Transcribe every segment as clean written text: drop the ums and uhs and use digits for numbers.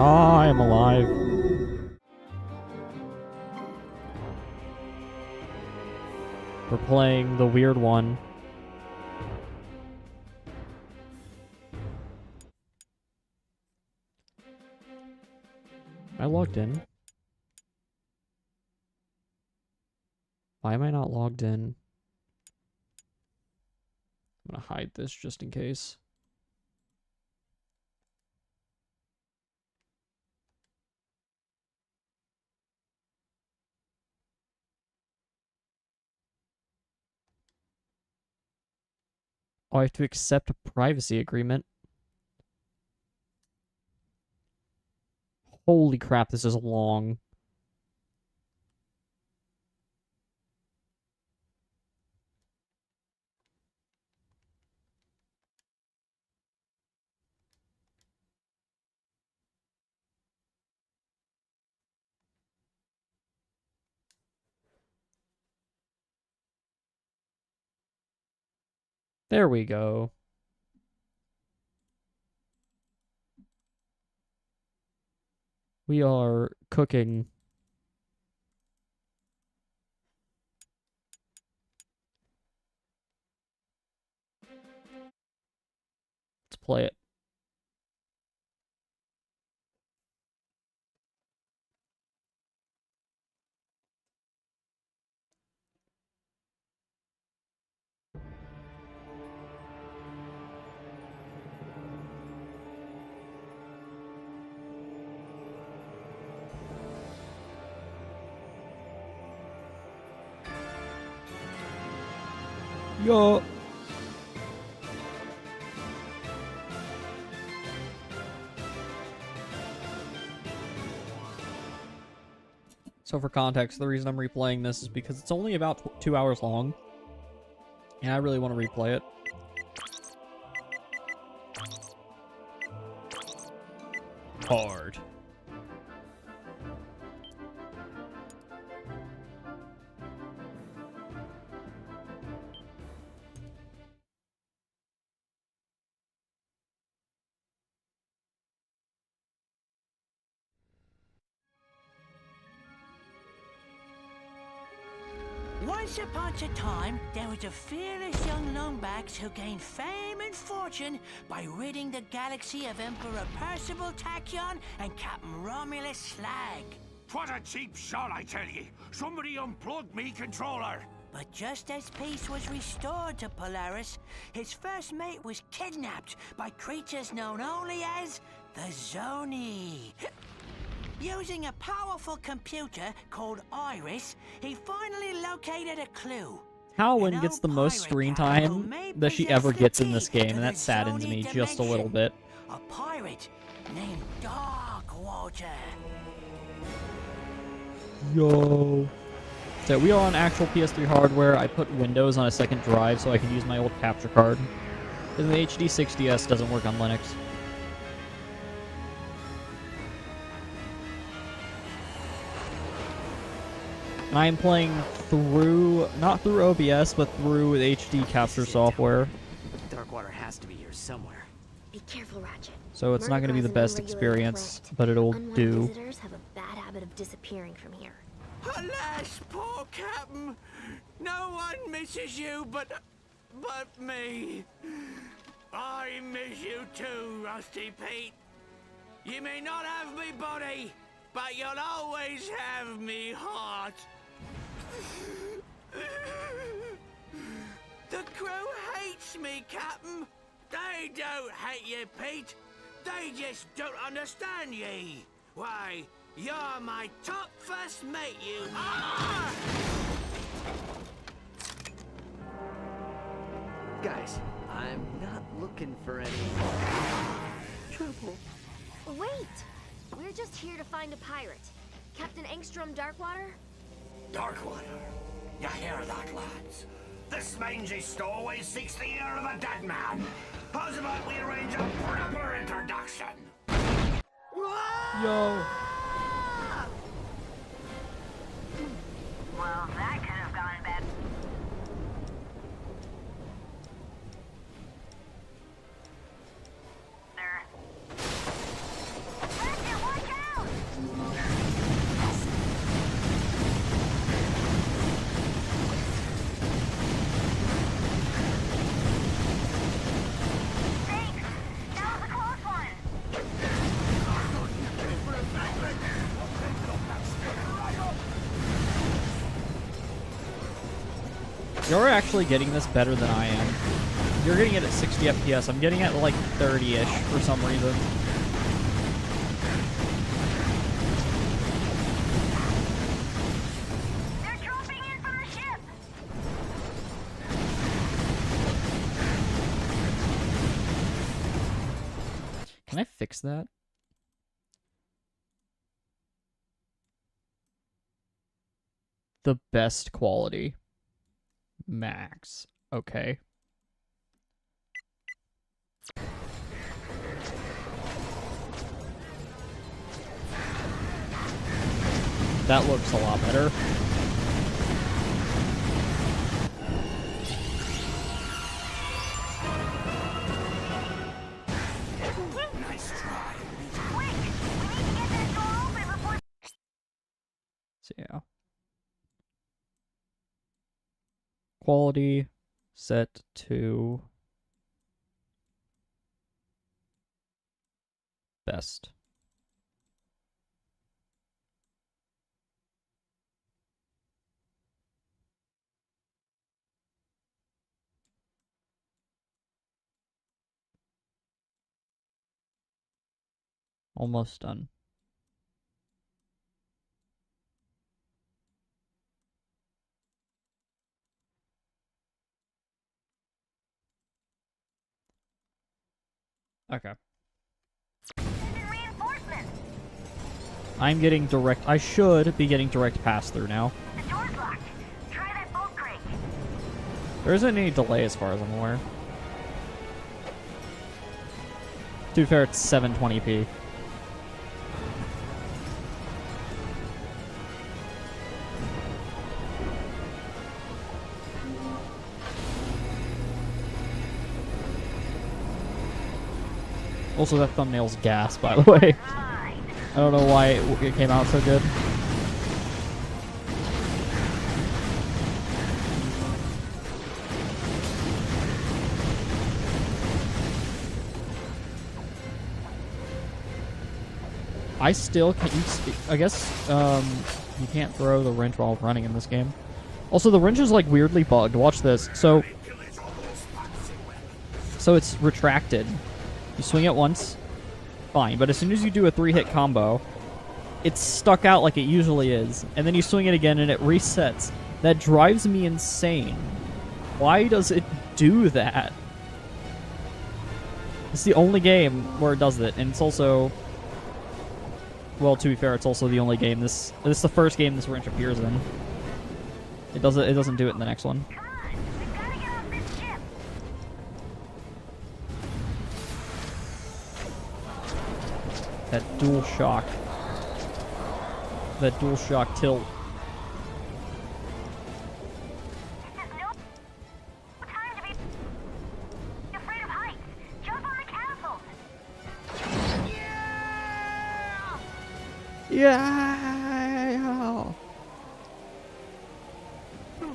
I am alive. We're playing the weird one. I logged in. Why am I not logged in? I'm gonna hide this just in case. Oh, I have to accept a privacy agreement. Holy crap, this is long. There we go. We are cooking. Let's play it. Yo. So for context, the reason I'm replaying this is because it's only about 2 hours long. And I really want to replay it. Hard. Once upon a time, there was a fearless young lungbags who gained fame and fortune by ridding the galaxy of Emperor Percival Tachyon and Captain Romulus Slag. What a cheap shot, I tell ye! Somebody unplugged me controller! But just as peace was restored to Polaris, his first mate was kidnapped by creatures known only as the Zoni. Using a powerful computer called Iris, he finally located a clue. Howlin gets the most screen time that she ever gets in this game, and that saddens me just a little bit. A pirate named Darkwater. Yo. So we are on actual PS3 hardware. I put Windows on a second drive so I can use my old capture card. Because the HD 60S doesn't work on Linux. And I am playing through, not through OBS, but through the HD capture software. Darkwater has to be here somewhere. Be careful, Ratchet. So it's not going to be the best experience, but it'll do. Visitors have a bad habit of disappearing from here. Alas, poor Captain. No one misses you but me. I miss you too, Rusty Pete. You may not have me body, but you'll always have me heart. The crew hates me, Captain. They don't hate you, Pete. They just don't understand ye. Why, you're my top first mate, you are! Guys, I'm not looking for any trouble. Wait! We're just here to find a pirate. Captain Engstrom Darkwater? Darkwater. You hear that, lads? This mangy stowaway seeks the ear of a dead man. How's about we arrange a proper introduction? Yo. Well, that could have gone bad. Ratchet, watch You're actually getting this better than I am. You're getting it at 60 FPS. I'm getting it at like 30-ish for some reason. They're dropping in from the ship. Can I fix that? The best quality. Max. Okay. That looks a lot better. Nice try. Quick! We need to get this door open before... So yeah. Quality set to best. Almost done. Okay. Sending reinforcements. I'm getting direct. I should be getting direct pass through now. The door's locked. Try that bolt crank. There isn't any delay as far as I'm aware. To be fair, it's 720p. Also, that thumbnail's gas, by the way. Right. I don't know why it came out so good. I still can't. I guess you can't throw the wrench while running in this game. Also, the wrench is like weirdly bugged. Watch this. So it's retracted. You swing it once, fine. But as soon as you do a 3-hit combo, it's stuck out like it usually is. And then you swing it again and it resets. That drives me insane. Why does it do that? It's the only game where it does it, and it's also... Well, to be fair, it's also the only game this is the first game this wrench appears in. It doesn't do it in the next one. Come on. We've got to get off this ship. That dual shock. That dual shock tilt. There's no time to be afraid of heights. Jump on the catapult. Yeah! Yeah. We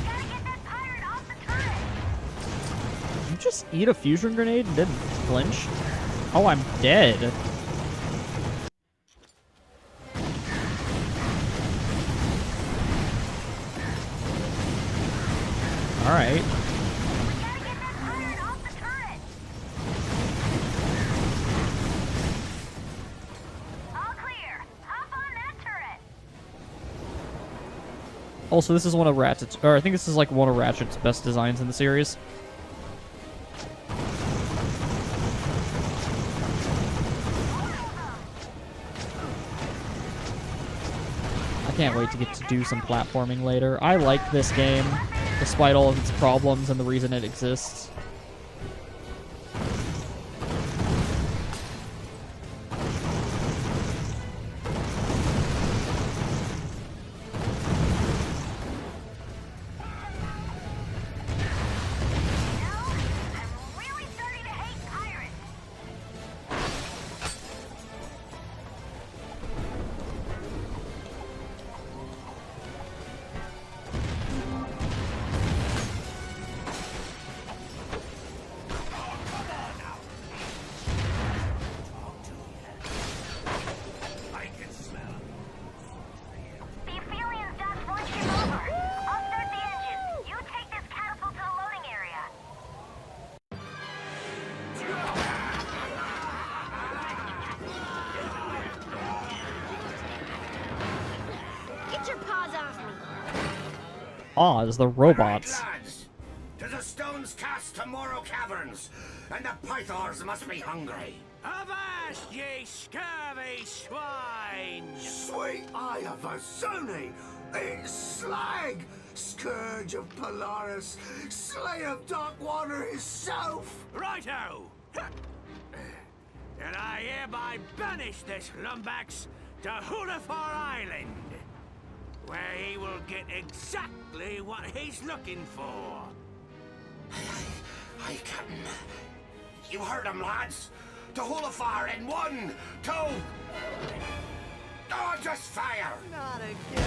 gotta get that pirate off the turret. You just eat a fusion grenade and didn't flinch? Oh, I'm dead. Alright. We gotta get that pirate off the turret. All clear. Hop on that turret. Also, this is one of Ratchet's, or I think this is like one of Ratchet's best designs in the series. I can't wait to get to do some platforming later. I like this game, despite all of its problems and the reason it exists. I'm really starting to hate pirates. paws off me. Oz, the robots. Right, lads. To the stones cast tomorrow caverns, and the pythons must be hungry. Avast, ye scurvy swine! Sweet eye of Azuni! It's Slag! Scourge of Polaris! Slay of Darkwater himself! Righto! And I hereby banish this lumbax to Hulafar Island, where he will get exactly what he's looking for. Aye, Captain. You heard him, lads! To Hulafar in 1, 2... Oh, just fire! Not again.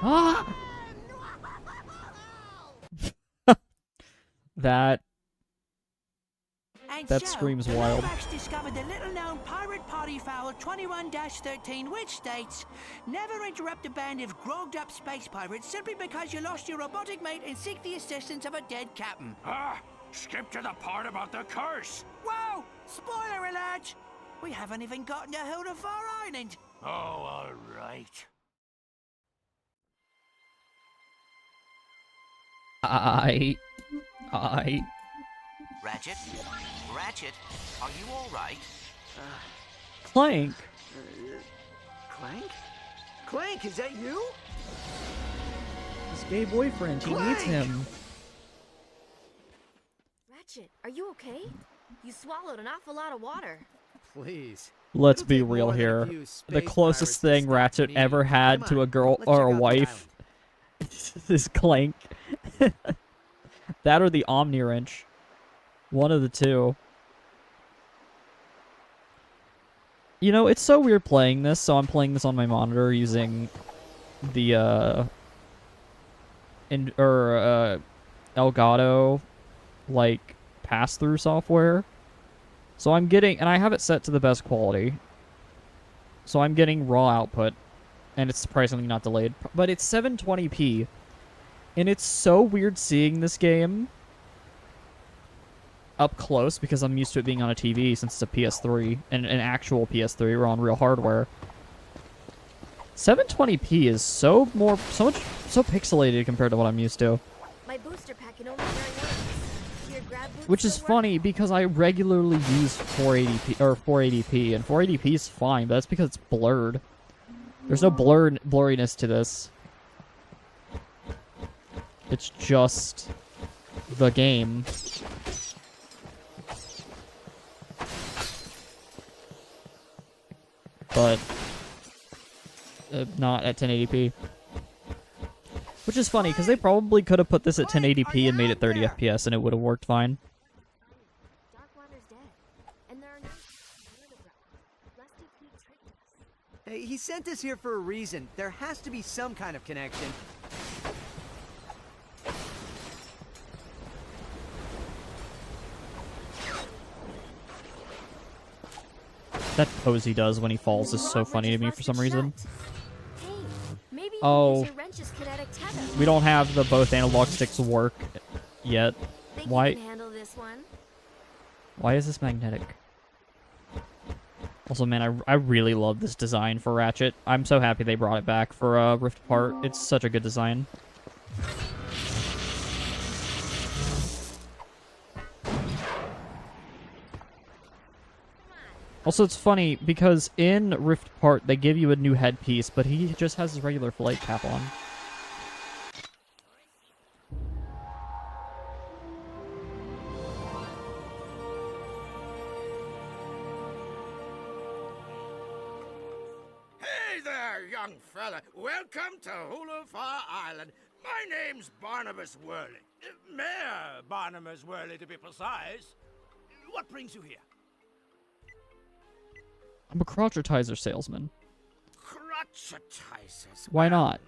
Ah! That And That so, screams the wild. Lumbax discovered the little-known pirate party foul 21-13, which states, never interrupt a band of grogged-up space pirates simply because you lost your robotic mate and seek the assistance of a dead captain. Skip to the part about the curse. Whoa! Spoiler alert! We haven't even gotten to Hulafar Island. Oh, all right. I Ratchet? Ratchet, are you all right? Clank. Clank? Clank, is that you? His gay boyfriend. He needs him. Ratchet, are you okay? You swallowed an awful lot of water. Please. Let's It'll be take more real than a here. few The space closest pirates to thing stop Ratchet me. ever had Come to a on, girl let's or check a out the wife is Clank. That or the Omni Wrench. One of the two. You know, it's so weird playing this, so I'm playing this on my monitor using the Elgato like pass-through software. So I'm getting, and I have it set to the best quality. So I'm getting raw output, and it's surprisingly not delayed. But it's 720p, and it's so weird seeing this game up close because I'm used to it being on a TV since it's a PS3, and an actual PS3 or on real hardware. 720p is so pixelated compared to what I'm used to. My booster pack can only carry one. Do your grab boots Which is still work? funny because I regularly use 480p or 480p, and 480p is fine, but that's because it's blurred. There's no blurriness to this. It's just the game. But not at 1080p. Which is funny, because they probably could have put this at 1080p and made it 30 FPS, and it would have worked fine. Darkwater's dead. And there are no Rusty Pete tricked us. Hey, he sent us here for a reason. There has to be some kind of connection. That pose he does when he falls is so funny to me for some reason. Hey, maybe you Oh. can use your wrench's kinetic tether. We don't have the both analog sticks work yet. Think Why? you can handle this one? Why is this magnetic? Also, man, I really love this design for Ratchet. I'm so happy they brought it back for Rift Apart. It's such a good design. Also, it's funny because in Rift Apart they give you a new headpiece, but he just has his regular flight cap on. Hey there, young fella. Welcome to Hulafar Island. My name's Barnabas Worley. Mayor Barnabas Worley, to be precise. What brings you here? I'm a crotchetizer salesman. Crotchetizers. Why not?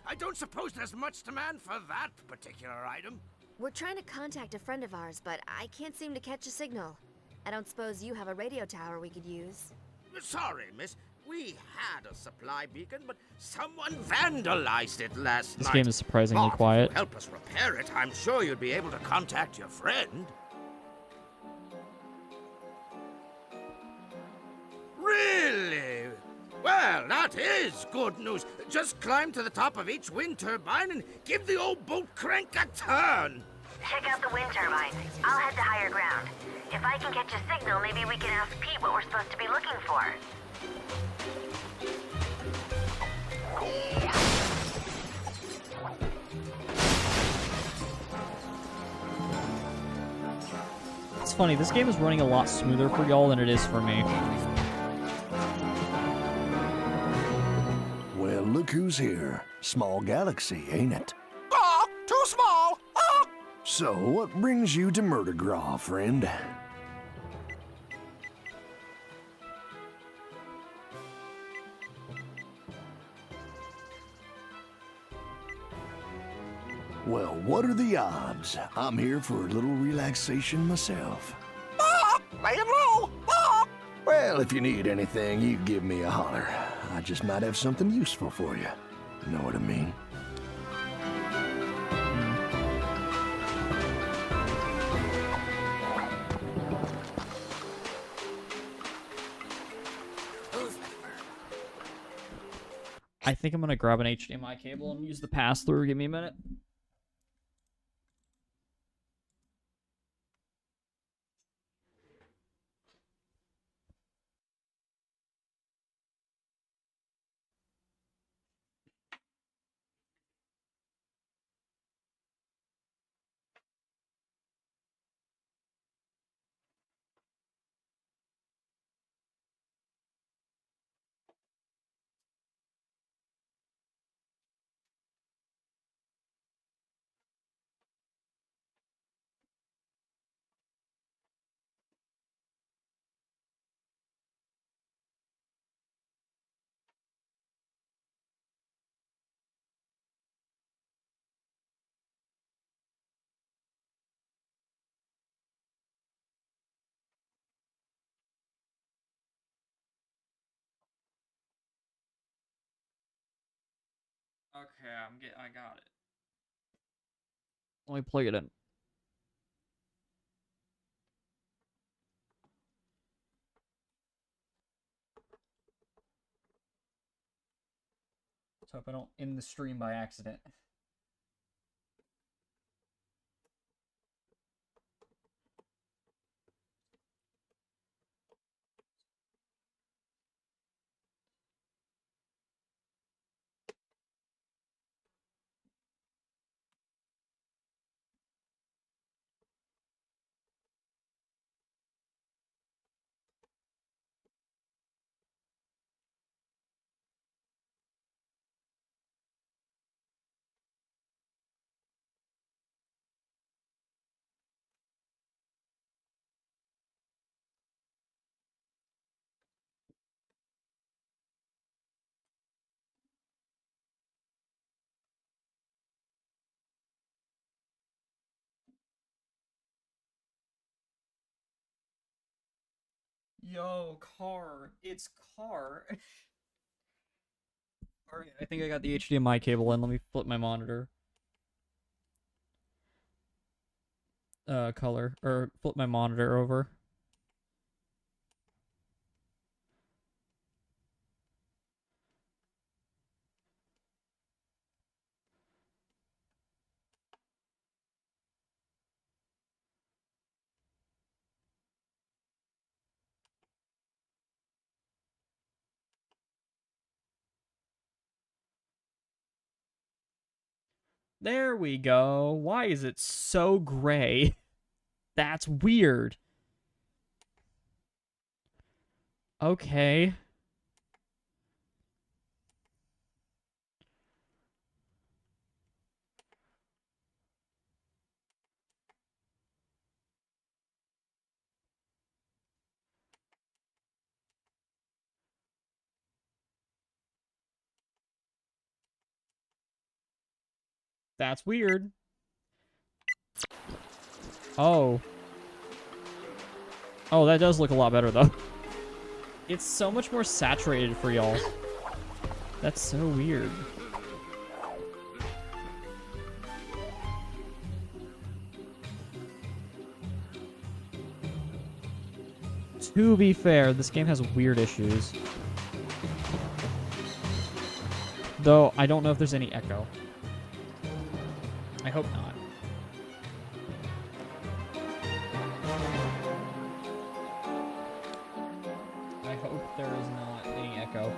I don't suppose there's much demand for that particular item. We're trying to contact a friend of ours, but I can't seem to catch a signal. I don't suppose you have a radio tower we could use. Sorry, miss. We had a supply beacon, but someone vandalized it last This night. game is surprisingly But if quiet. you help us repair it, I'm sure you'd be able to contact your friend. Really? Well, that is good news. Just climb to the top of each wind turbine and give the old boat crank a turn. Check out the wind turbines. I'll head to higher ground. If I can catch a signal, maybe we can ask Pete what we're supposed to be looking for. It's funny, this game is running a lot smoother for y'all than it is for me. Well, look who's here. Small galaxy, ain't it? Ah, too small. Ah. So, what brings you to Murdergraw, friend? Well, what are the odds? I'm here for a little relaxation myself. Ah, lay it low. Ah. Well, if you need anything, you give me a holler. I just might have something useful for you. Know what I mean? I think I'm gonna grab an HDMI cable and use the pass-through. Give me a minute. Okay, I got it. Let me plug it in. Let's hope I don't end the stream by accident. Yo, car. It's car. Alright, I think I got the HDMI cable in. Let me flip my monitor. Color. Or flip my monitor over. There we go. Why is it so gray? That's weird. Okay. That's weird. Oh. Oh, that does look a lot better, though. It's so much more saturated for y'all. That's so weird. To be fair, this game has weird issues. Though, I don't know if there's any echo. I hope not. I hope there is not any echo.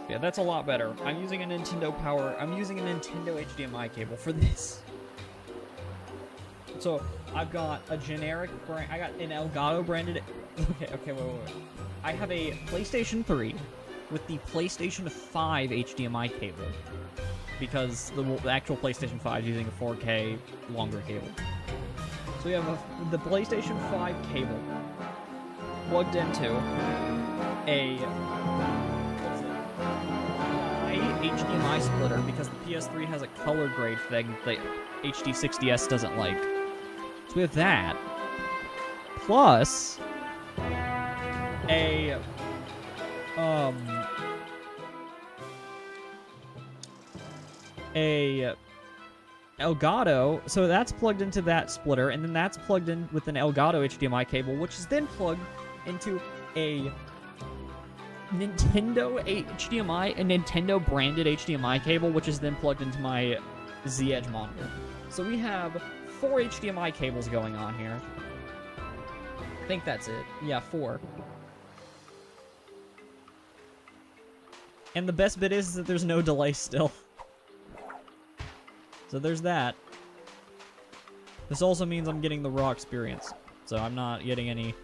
Yeah, that's a lot better. I'm using a Nintendo HDMI cable for this. So, I've got a generic brand. I got an Elgato branded. Okay, wait. I have a PlayStation 3 with the PlayStation 5 HDMI cable. Because the actual PlayStation 5 is using a 4K longer cable. So we have the PlayStation 5 cable plugged into a HDMI splitter because the PS3 has a color grade thing that HD60S doesn't like. So we have that, plus a Elgato, so that's plugged into that splitter, and then that's plugged in with an Elgato HDMI cable, which is then plugged into a Nintendo HDMI, a Nintendo branded HDMI cable, which is then plugged into my Z-Edge monitor. So we have 4 HDMI cables going on here. I think that's it. Yeah, 4. And the best bit is that there's no delay still. So there's that. This also means I'm getting the raw experience. So I'm not getting any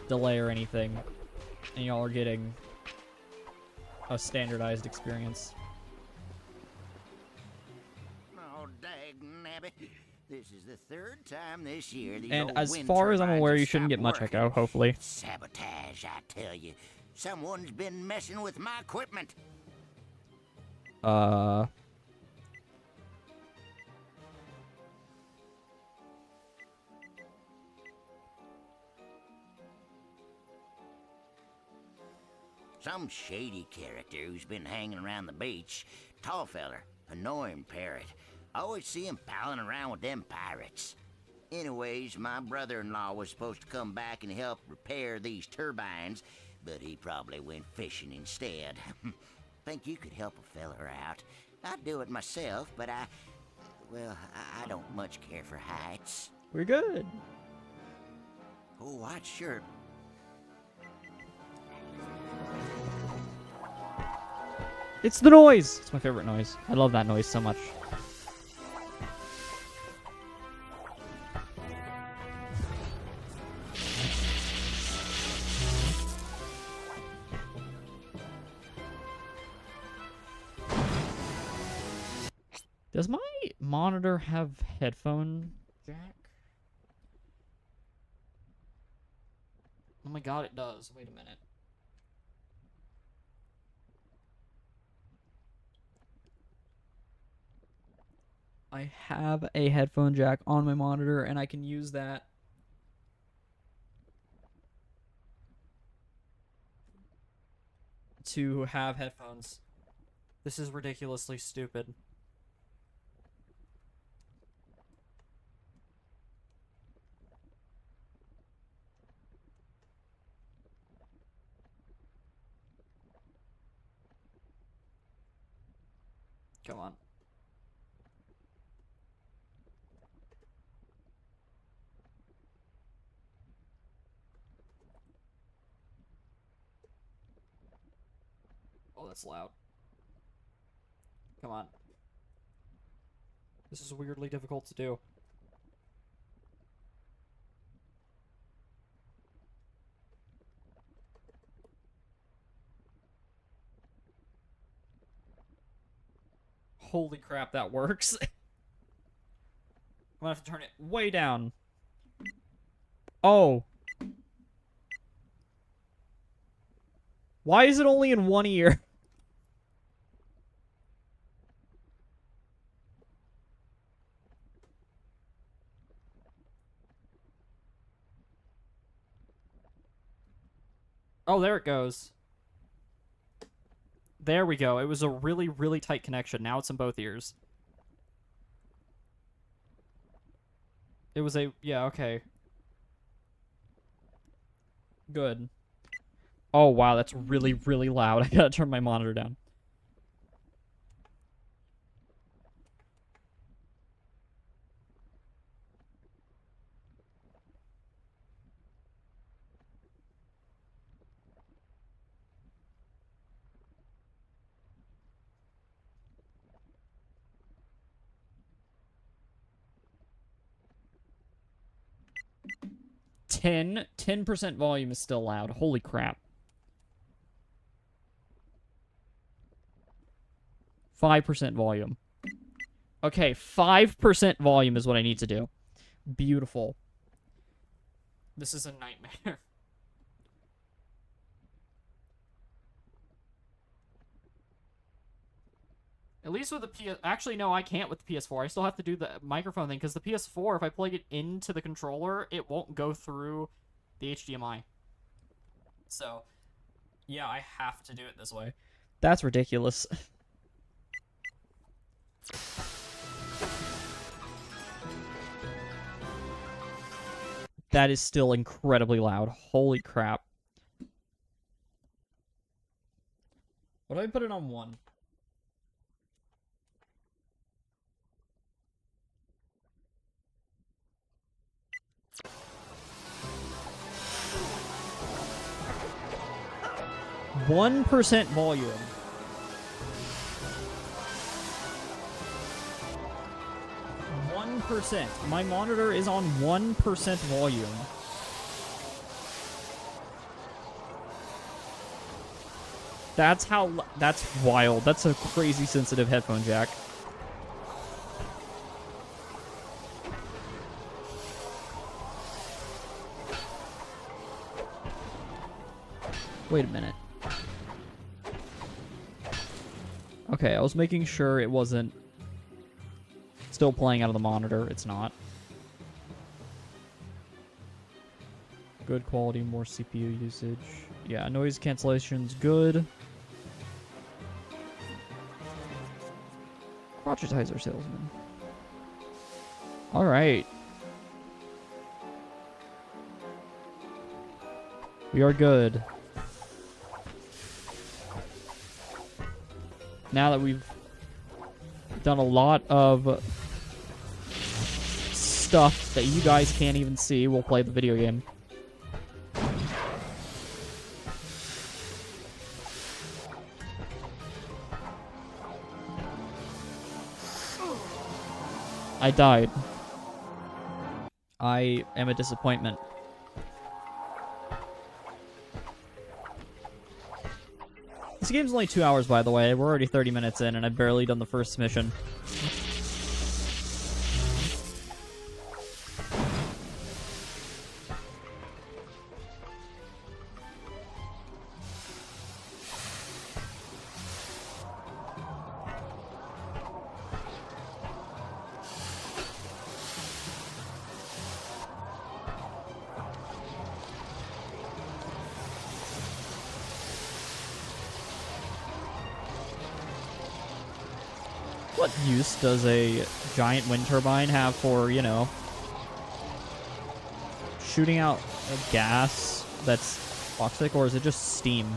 delay or anything. And y'all are getting a standardized experience. Oh, dag-nabbit. This is the 3rd time this year. And as far as I'm aware, you shouldn't get much echo, hopefully. Sabotage, I tell you. Someone's been messing with my equipment. Some shady character who's been hanging around the beach. Tall feller, annoying parrot. Always see him palling around with them pirates. Anyways, my brother-in-law was supposed to come back and help repair these turbines, but he probably went fishing instead. Think you could help a feller out. I'd do it myself, but I don't much care for heights. We're good. Oh, white shirt. It's the noise! It's my favorite noise. I love that noise so much. Does my monitor have headphone jack? Oh my god, it does. Wait a minute. I have a headphone jack on my monitor, and I can use that to have headphones. This is ridiculously stupid. Come on. Oh, that's loud. Come on. This is weirdly difficult to do. Holy crap, that works. I'm gonna have to turn it way down. Oh. Why is it only in one ear? Oh, there it goes. There we go. It was a really, really tight connection. Now it's in both ears. It was a... Yeah, okay. Good. Oh, wow, that's really, really loud. I gotta turn my monitor down. 10% volume is still loud. Holy crap. 5% volume. Okay, 5% volume is what I need to do. Beautiful. This is a nightmare. At least with the PS... Actually, no, I can't with the PS4. I still have to do the microphone thing, because the PS4, if I plug it into the controller, it won't go through the HDMI. So, yeah, I have to do it this way. That's ridiculous. That is still incredibly loud. Holy crap. What do I put it on 1? %1 volume. 1%. My monitor is on 1% volume. That's how... That's wild. That's a crazy sensitive headphone jack. Wait a minute. Okay, I was making sure it wasn't still playing out of the monitor. It's not. Good quality, more CPU usage. Yeah, noise cancellation's good. Crotchetizer salesman. Alright. We are good. Now that we've done a lot of stuff that you guys can't even see, we'll play the video game. I died. I am a disappointment. This game's only 2 hours, by the way. We're already 30 minutes in, and I've barely done the first mission. What use does a giant wind turbine have for, you know, shooting out a gas that's toxic, or is it just steam?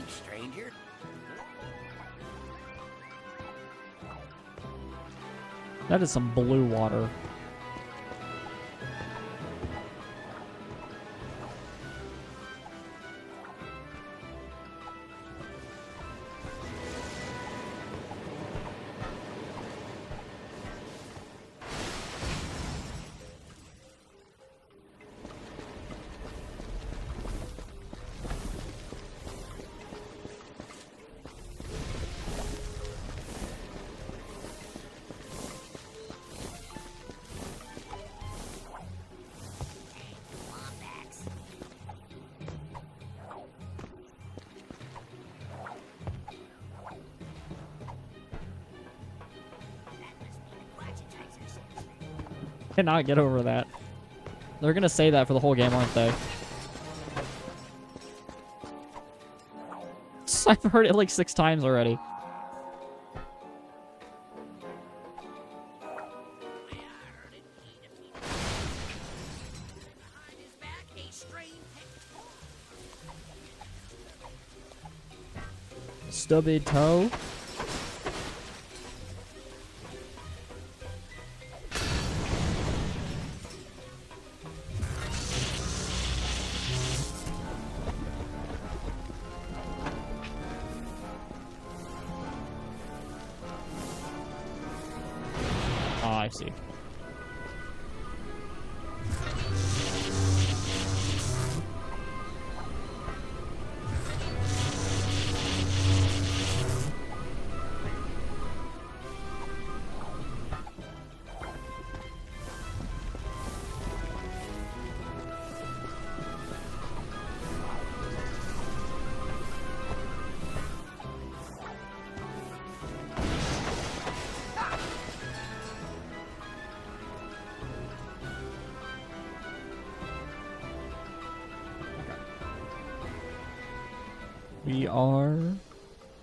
Stranger? That is some blue water. Cannot get over that. They're gonna say that for the whole game, aren't they? I've heard it like 6 times already. Stubby toe. Ah, I see.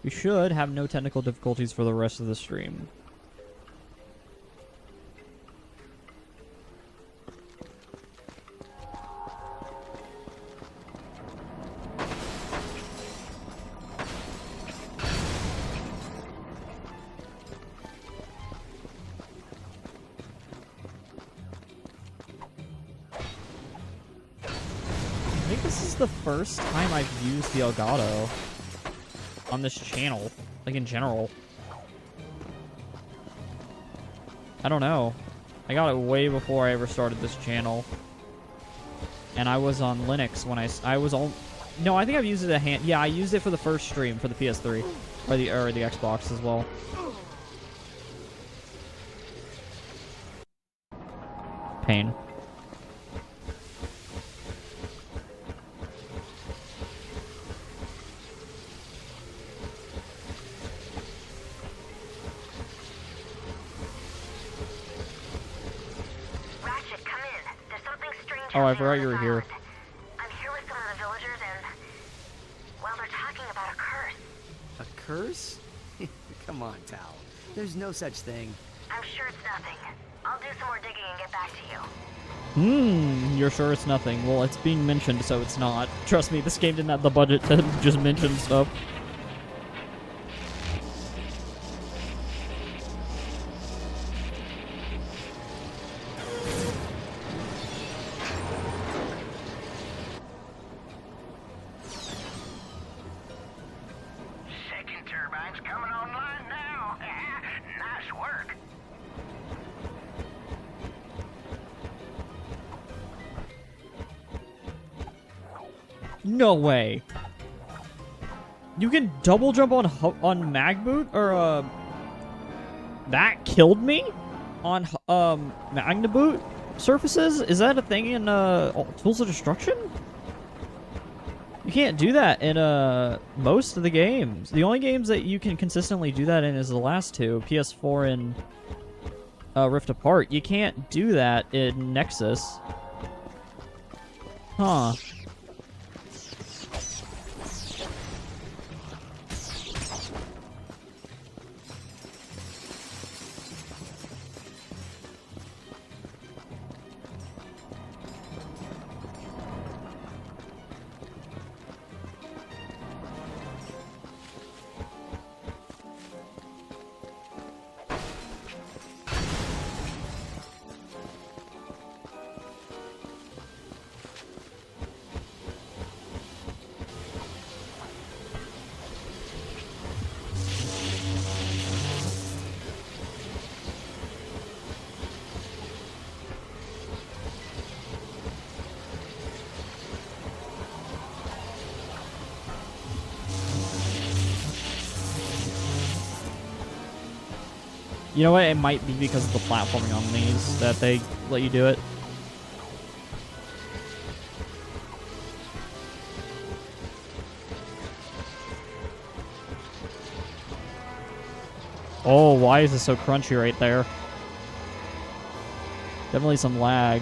We should have no technical difficulties for the rest of the stream. I think this is the first time I've used the Elgato on this channel, like in general. I don't know. I got it way before I ever started this channel. And I was on Linux when I was on... No, I think I've used it yeah, I used it for the first stream for the PS3. Or the Xbox as well. Pain. Ratchet, come in. There's something strange. Oh, I forgot you were here. I'm here with some of the villagers and... well, they're talking about a curse. A curse? Come on, Tal. There's no such thing. I'm sure it's nothing. I'll do some more digging and get back to you. You're sure it's nothing. Well, it's being mentioned, so it's not. Trust me, this game didn't have the budget to just mention stuff. Second turbine's coming online now. Nice work. No way. You can double jump on mag boot or that killed me on magna boot surfaces? Is that a thing in Tools of Destruction? You can't do that in most of the games. The only games that you can consistently do that in is the last two, PS4 and Rift Apart. You can't do that in Nexus. Huh. You know what? It might be because of the platforming on these that they let you do it. Oh, why is it so crunchy right there? Definitely some lag.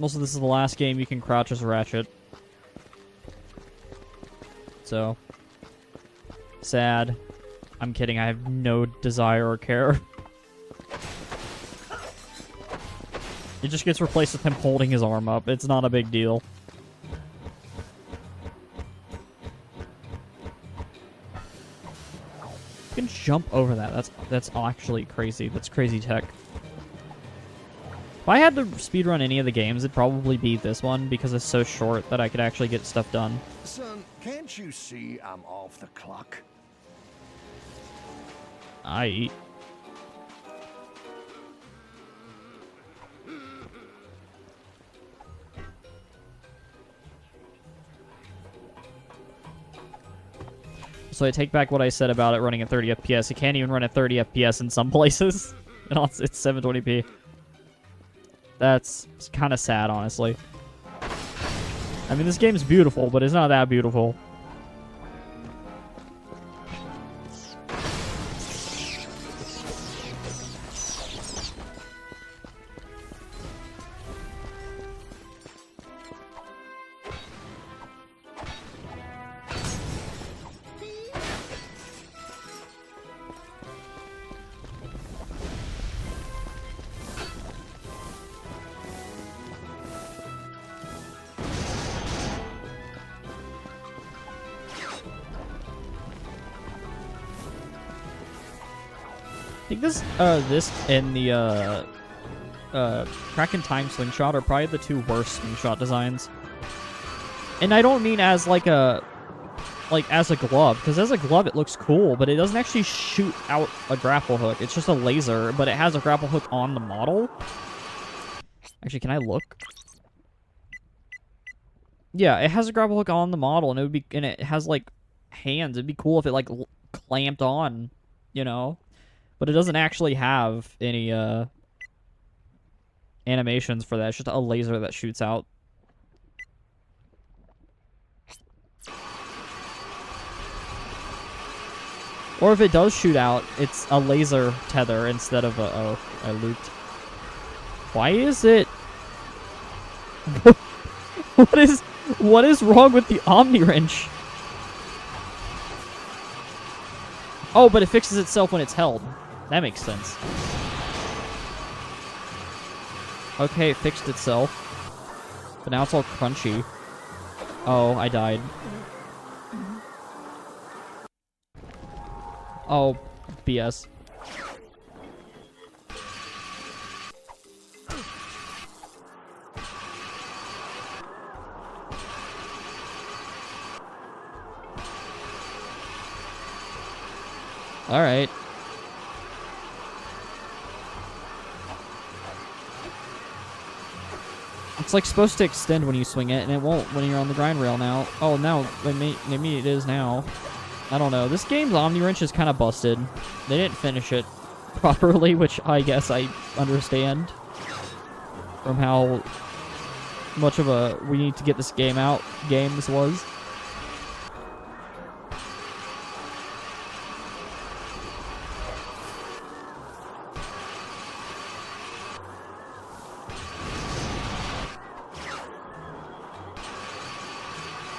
Also, this is the last game you can crouch as Ratchet. So, sad. I'm kidding, I have no desire or care. It just gets replaced with him holding his arm up. It's not a big deal. You can jump over that. That's actually crazy. That's crazy tech. If I had to speedrun any of the games, it'd probably be this one because it's so short that I could actually get stuff done. Son, can't you see I'm off the clock? I So I take back what I said about it running at 30 FPS. It can't even run at 30 FPS in some places. And it's 720p. That's kind of sad, honestly. I mean, this game's beautiful, but it's not that beautiful. I think this and the Kraken Time Slingshot are probably the two worst slingshot designs. And I don't mean as as a glove, because as a glove it looks cool, but it doesn't actually shoot out a grapple hook. It's just a laser, but it has a grapple hook on the model. Actually, can I look? Yeah, it has a grapple hook on the model, and it has like hands. It'd be cool if it like clamped on, you know. But it doesn't actually have any animations for that. It's just a laser that shoots out. Or if it does shoot out, it's a laser tether instead of a... Oh, I looped. Why is it... What is wrong with the Omni Wrench? Oh, but it fixes itself when it's held. That makes sense. Okay, it fixed itself. But now it's all crunchy. Oh, I died. Oh, BS. Alright. It's like supposed to extend when you swing it, and it won't when you're on the grind rail now. Oh, now, maybe it is now. I don't know. This game's Omni Wrench is kind of busted. They didn't finish it properly, which I guess I understand from how much of a we need to get this game out game this was.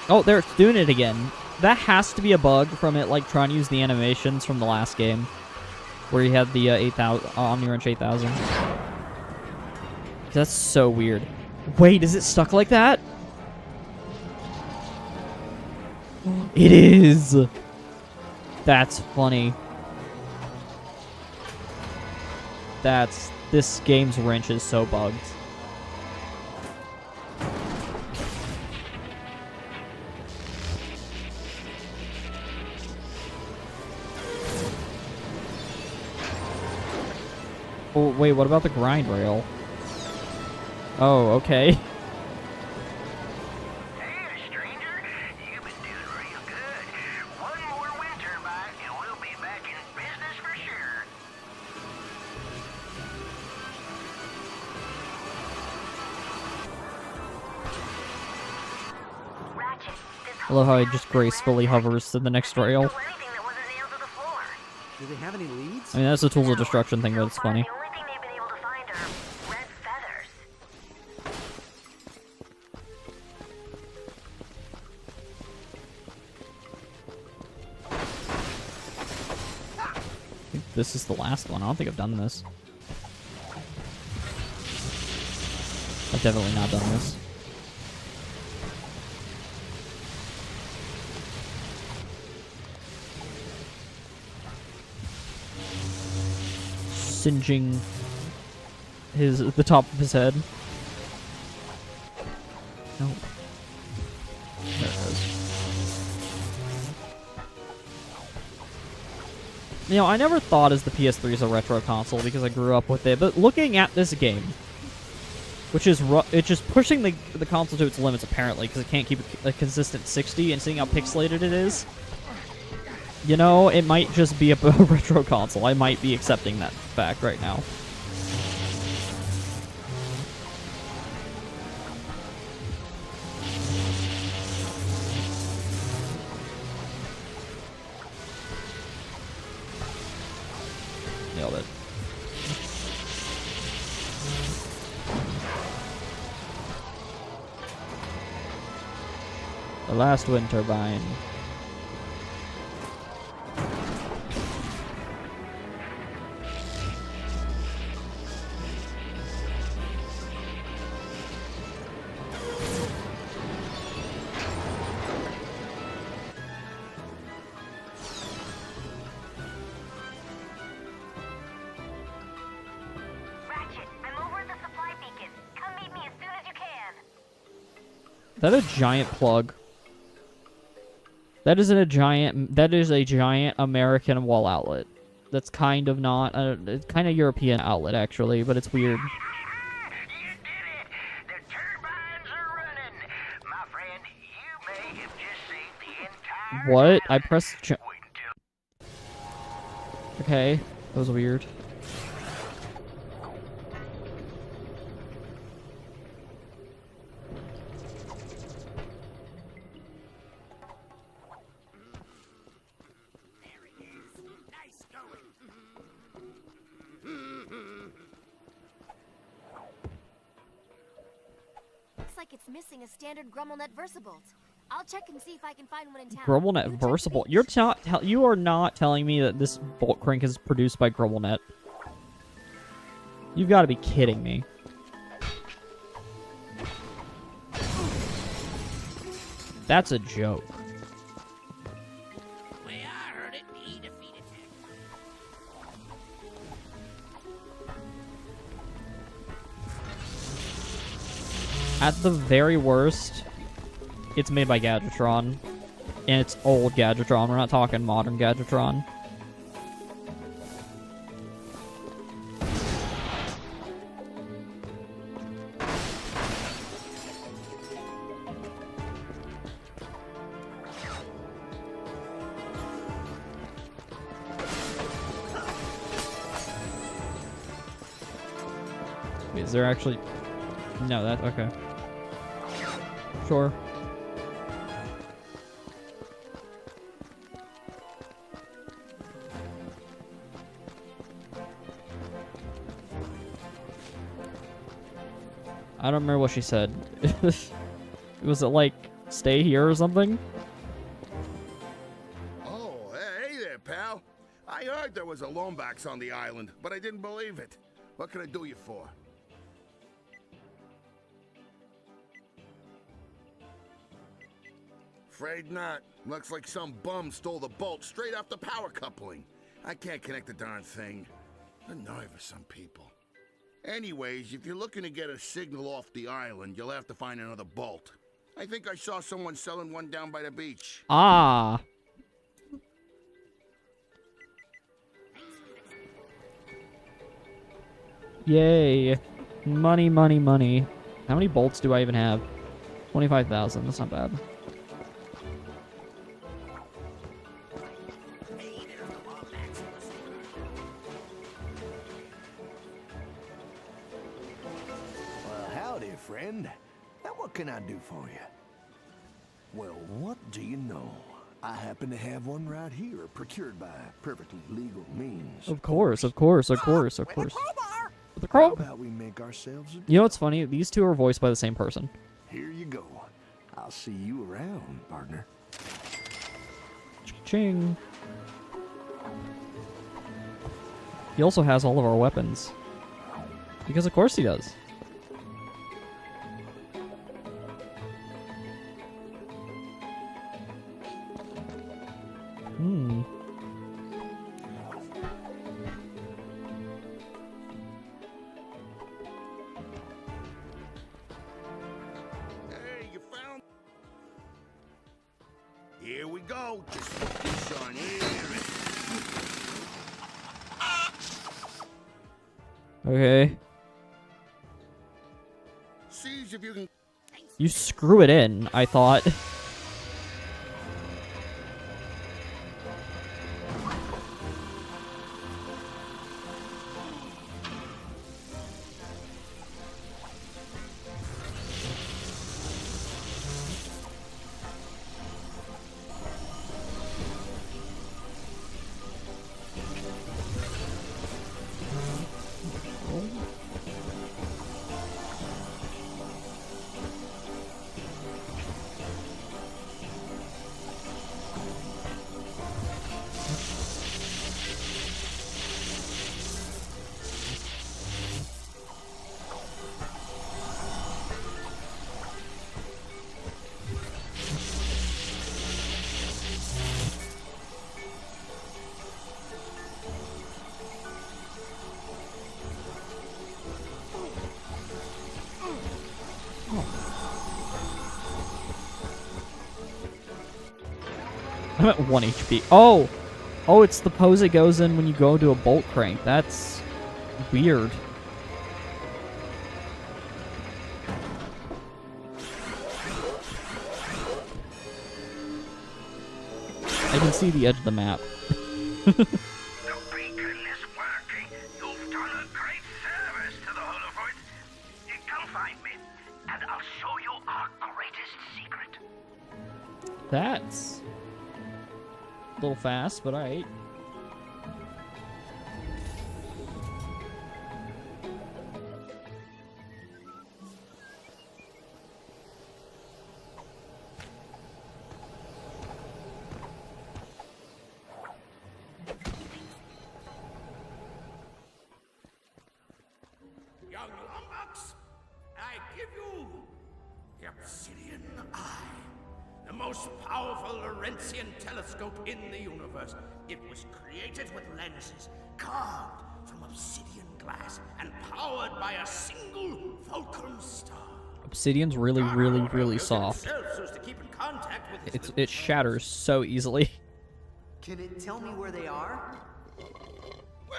Oh, there, it's doing it again. That has to be a bug from it, like, trying to use the animations from the last game. Where you had the 8000, Omni Wrench 8000. That's so weird. Wait, is it stuck like that? It is! That's funny. This game's wrench is so bugged. Oh, wait, what about the grind rail? Oh, okay. Hey, stranger. You've been doing real good. One more wind turbine and we'll be back in business for sure. Ratchet, this I love how he just gracefully hovers to the next rail. anything that wasn't nailed to the floor. Do they have any leads? I mean, that's the Tools of Destruction thing, but it's funny. The only thing they've been able to find are red feathers. this is the last one. I don't think I've done this. I've definitely not done this. Singeing the top of his head. No. There it is. You know, I never thought as the PS3 is a retro console because I grew up with it, but looking at this game, which is it's just pushing the console to its limits apparently because it can't keep a consistent 60, and seeing how pixelated it is, you know, it might just be a retro console. I might be accepting that fact right now. Nailed it. The last wind turbine. Ratchet, I'm over at the supply beacon. Come meet me as soon as you can. Is that a giant plug? That is a giant American wall outlet. That's kind of not it's kind of European outlet actually, but it's weird. You did it! The turbines are running! My friend, you may have just saved the entire What? I pressed Wait until Okay, that was weird. Looks like it's missing a standard GrumbleNet VersaBolt. I'll check and see if I can find one in town. GrumbleNet You check Versable. Beach. You are not telling me that this bolt crank is produced by GrumbleNet. You've got to be kidding me. That's a joke. Way I heard it, he defeated him. At the very worst, it's made by Gadgetron. And it's old Gadgetron. We're not talking modern Gadgetron. Wait, is there actually... No, that... Okay. Sure. I don't remember what she said. Was it like, stay here or something? Oh, hey there, pal. I heard there was a Lombax on the island, but I didn't believe it. What can I do you for? Afraid not. Looks like some bum stole the bolt straight off the power coupling. I can't connect the darn thing. The nerve of some people. Anyways, if you're looking to get a signal off the island, you'll have to find another bolt. I think I saw someone selling one down by the beach. Ah. Yay. Money, money, money. How many bolts do I even have? 25,000. That's not bad. Well, howdy, friend. Now, what can I do for you? Well, what do you know? I happen to have one right here, procured by perfectly legal means. Of course, of course, of course, of course. The How crow. about we make ourselves a... You know what's funny? These two are voiced by the same person. Here you go. I'll see you around, partner. Ching. He also has all of our weapons. Because of course he does. Hey, you found... Here we go. Just put this on here. Okay. Sees if you can... You screw it in, I thought. I'm at 1 HP. Oh! Oh, it's the pose it goes in when you go to a bolt crank. That's weird. I can see the edge of the map. The beacon is working. You've done a great service to the Holofoids. Come find me, and I'll show you our greatest secret. That's a little fast, but alright. Young lummox, I give you the Obsidian Eye, the most powerful Laurentian telescope in the universe. It was created with lenses carved from obsidian glass and powered by a single fulcrum star. Obsidian's really, really, really soft. So as to keep in contact with its It shatters so easily. Can it tell me where they are? Well,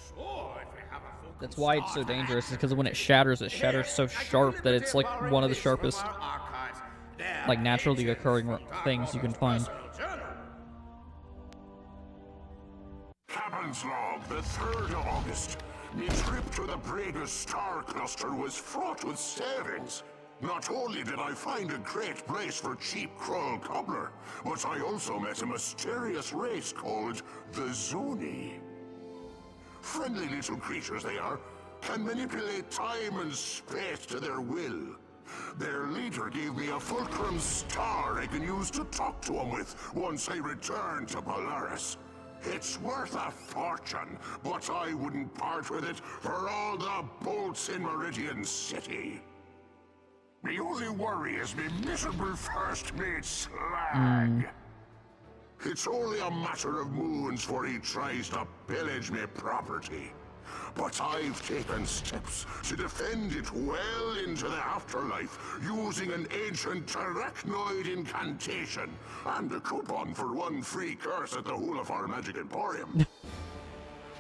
sure, if we have a fulcrum That's why it's so star to dangerous, is because when it shatters so sharp that it's like one of the sharpest, like, naturally occurring things you can find. Captain's log, the 3rd of August. My trip to the Breaker's star cluster was fraught with savings. Not only did I find a great place for cheap Krull cobbler, but I also met a mysterious race called the Zuni. Friendly little creatures they are, can manipulate time and space to their will. Their leader gave me a fulcrum star I can use to talk to him with once I return to Polaris. It's worth a fortune, but I wouldn't part with it for all the bolts in Meridian City. The only worry is me miserable first mate Slag. It's only a matter of moons before he tries to pillage me property. But I've taken steps to defend it well into the afterlife using an ancient arachnoid incantation and a coupon for 1 free curse at the Hulafar Magic Emporium.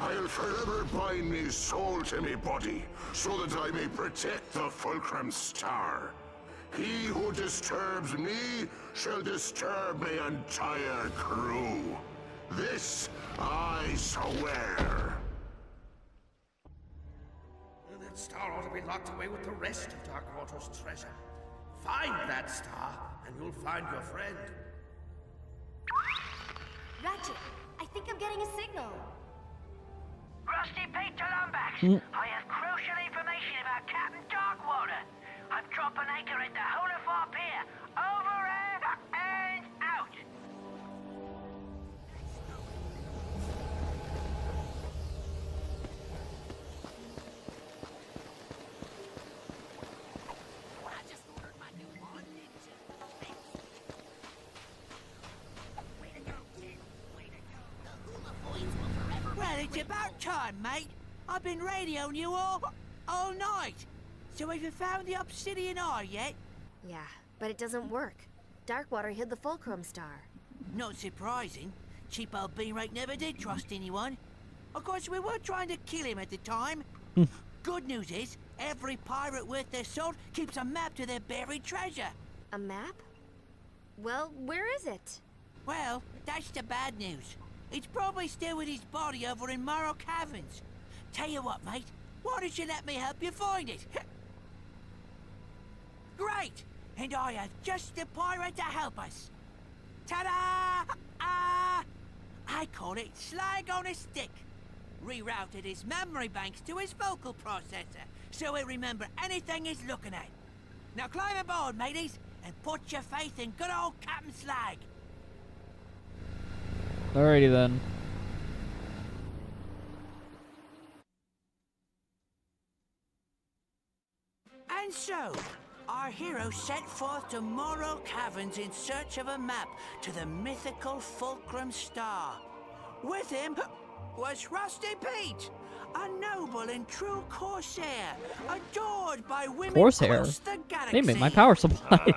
I'll forever bind me soul to me body so that I may protect the Fulcrum Star. He who disturbs me shall disturb my entire crew. This I swear. That star ought to be locked away with the rest of Darkwater's treasure. Find that star, and you'll find your friend. Ratchet, I think I'm getting a signal. Rusty Pete to Lumbax. I have crucial information about Captain Darkwater. I've dropped an anchor at the Hulafar Pier. Over and out. it's about time, mate. I've been radioing you all night. So have you found the obsidian eye yet? Yeah, but it doesn't work. Darkwater hid the fulcrum star. Not surprising. Cheap old Beanrake never did trust anyone. Of course, we were trying to kill him at the time. Good news is, every pirate worth their salt keeps a map to their buried treasure. A map? Well, where is it? Well, that's the bad news. It's probably still with his body over in Morrow Caverns. Tell you what, mate. Why don't you let me help you find it? Great! And I have just the pirate to help us. Ta-da! I call it slag on a stick. Rerouted his memory banks to his vocal processor, so he'll remember anything he's looking at. Now climb aboard, mateys, and put your faith in good old Captain Slag. Alrighty then. And so, our hero set forth to Morrow Caverns in search of a map to the mythical Fulcrum Star. With him was Rusty Pete, a noble and true corsair, adored by women Corsair? across the galaxy. They made my power supply.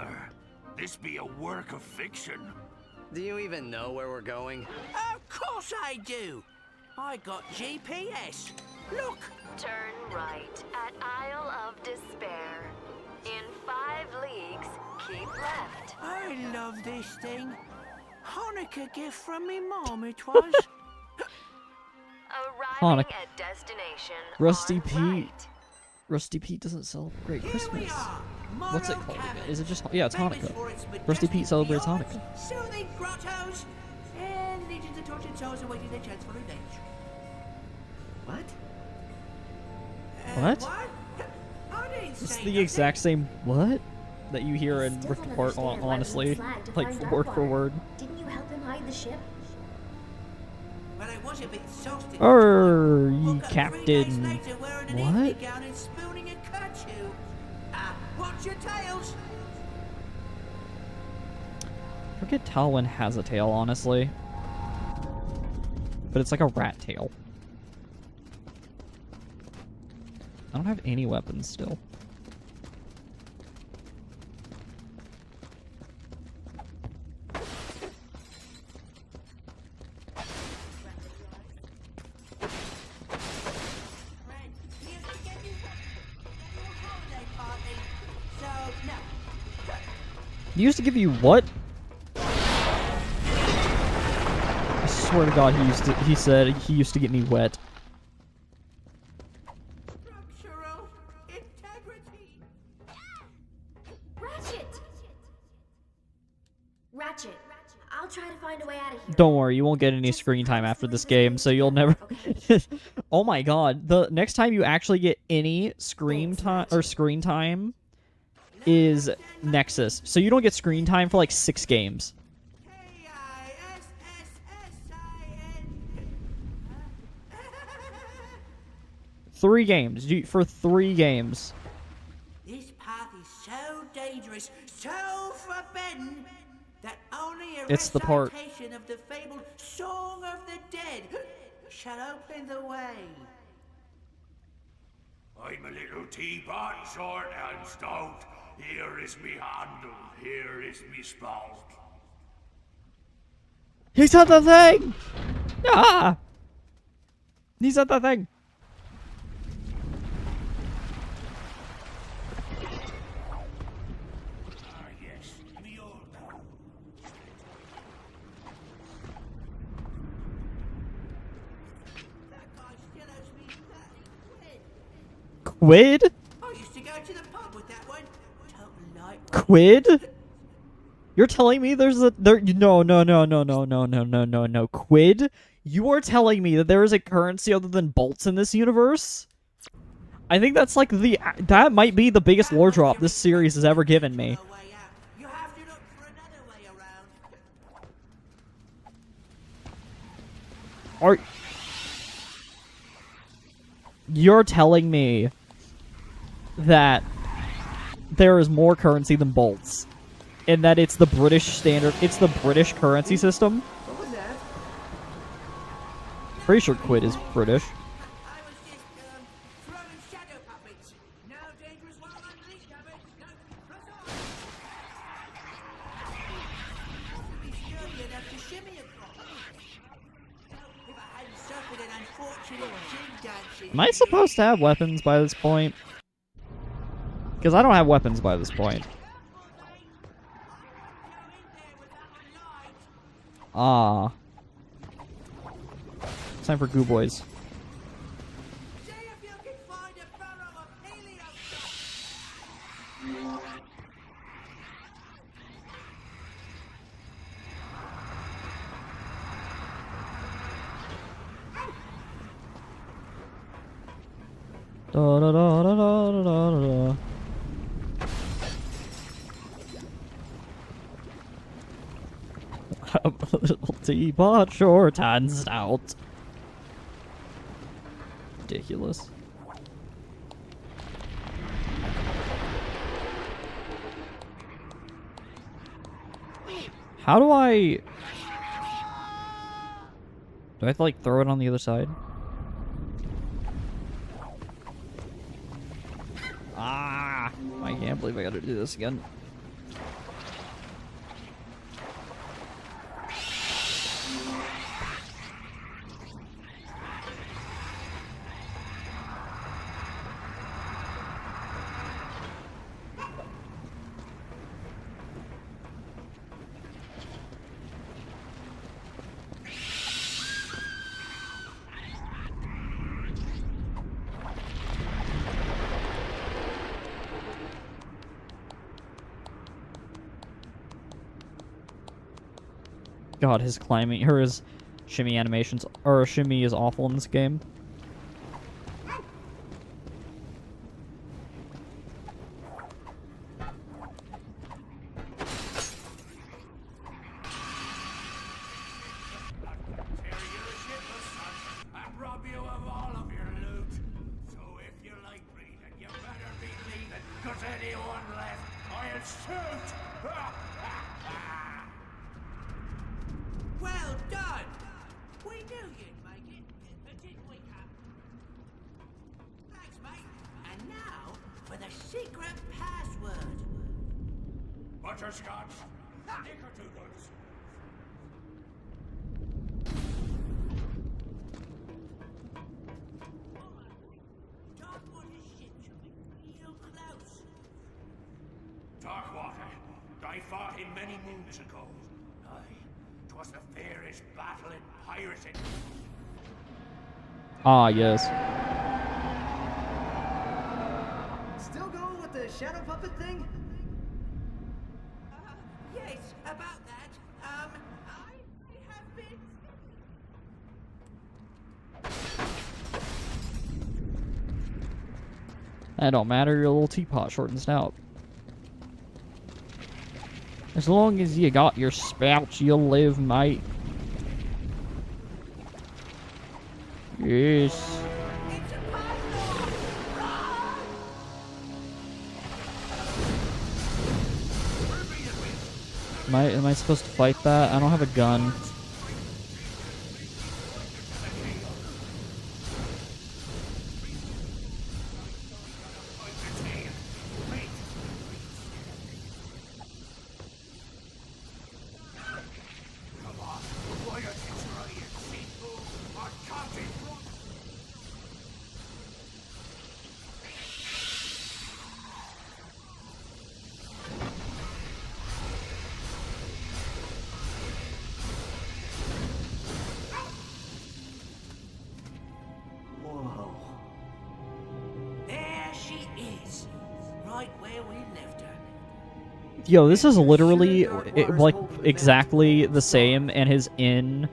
This be a work of fiction. Do you even know where we're going? Of course I do. I got GPS. Look. Turn right at Isle of Despair. In 5 leagues, keep left. I love this thing. Hanukkah gift from me mom it was. Arriving Hanukkah. at destination. Rusty on Pete. right. Rusty Pete doesn't celebrate Here we Christmas. are. What's it Morrow called? Caverns, Is it just... Yeah, it's famous Hanukkah. for its Rusty Pete majestic celebrates fjords, Hanukkah. soothing grottos, and legions of tortured souls awaiting their chance for revenge. What? What? I didn't It's say the nothing. exact same what that you hear in Still Rift don't Apart, understand why honestly. we need Slag to Like, find word for Darkwater. word. Didn't you help him hide the ship? But I was a bit exhausted. Arr, you Woke up 3 days captain. later wearing an What? evening gown and spooning a kerchief. Watch your tails. I forget Talwyn has a tail, honestly. But it's like a rat tail. I don't have any weapons still. He used to give you what? I swear to God, he said he used to get me wet. Structural integrity. Ratchet! Ratchet, I'll try to find a way out of here. Don't worry, you won't get any screen time after this game, so you'll never... Oh my God, the next time you actually get any screen time is Nexus. So you don't get screen time for like 6 games. K-I-S-S-S-I-N. 3 games. For 3 games. This path is so dangerous, so forbidden, that only a It's the part. recitation of the fabled Song of the Dead shall open the way. I'm a little teapot, short and stout. Here is me handle, here is me spout. He's at the thing! Ah! He's at the thing! Ah, yes, me old now. That guy still owes me 30 quid. Quid? I used to go to the pub with that one. Total lightweight. Quid? You're telling me no. Quid? You are telling me that there is a currency other than bolts in this universe? I think that's like that might be the biggest lore drop this series has ever given me. No way out. You have to look for another way around. You're telling me that there is more currency than bolts, and that it's the British standard, it's the British currency system? What was that? Pretty sure quit is British. I was just, throwing shadow puppets. No dangerous while unleashed, puppets. No, press on. Be sturdy enough to shimmy across. If I hadn't suffered an unfortunate jig dancing. Am I supposed to have weapons by this point? Because I don't have weapons by this point. Ah. It's time for Goo Boys. See if you can find a barrel of helium. Da da da da da da da da. A little teapot, short and stout. Ridiculous. How do I... Do I have to, like, throw it on the other side? Ah! I can't believe I gotta do this again. God, his climbing, or his shimmy animations, or shimmy is awful in this game. Well done! We knew you'd make it, didn't we, Cap? Thanks, mate. And now for the secret password. Butterscotch, snickerdoodles. Darkwater's ship should be real close. Darkwater, I fought him many moons ago. Aye, 'twas the fairest battle in piracy. Ah, yes. Still going with the shadow puppet thing? Yes, about that. I have been. That don't matter, you're a little teapot, short and stout. As long as you got your spout, you'll live, mate. Yes. Am I supposed to fight that? I don't have a gun. There she is, right where we left her. Yo, this is literally like exactly the same and his in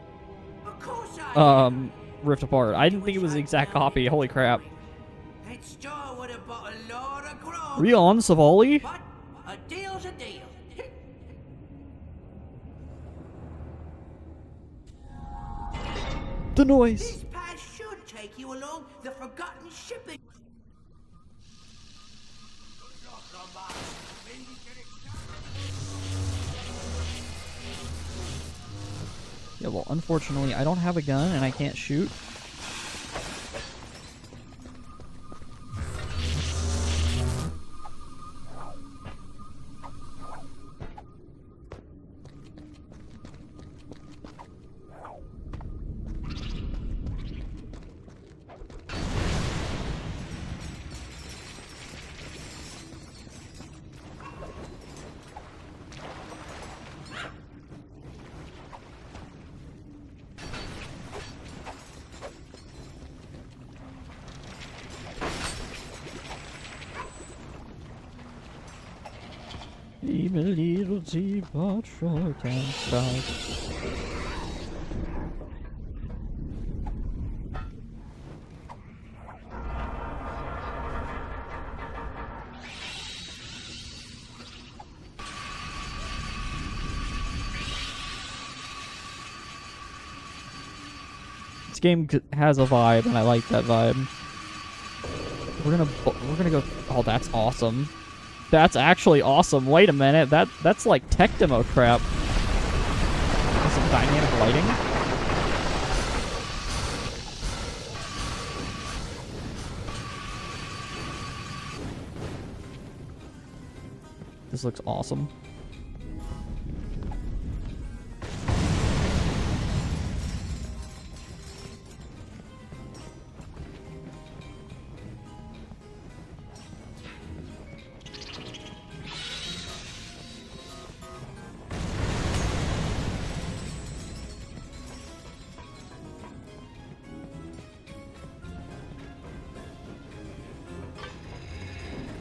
Rift Apart. I didn't think it was the exact copy. Holy crap. That star would have bought a lot of grog. Are we on Savali? But a deal's a deal. The noise. This pass should take you along the forgotten shipping. Yeah, well, unfortunately, I don't have a gun and I can't shoot. Keep a little teapot short and stout. This game has a vibe, and I like that vibe. We're gonna go. Oh, that's awesome. That's actually awesome. Wait a minute. That's like tech demo crap. Some dynamic lighting. This looks awesome.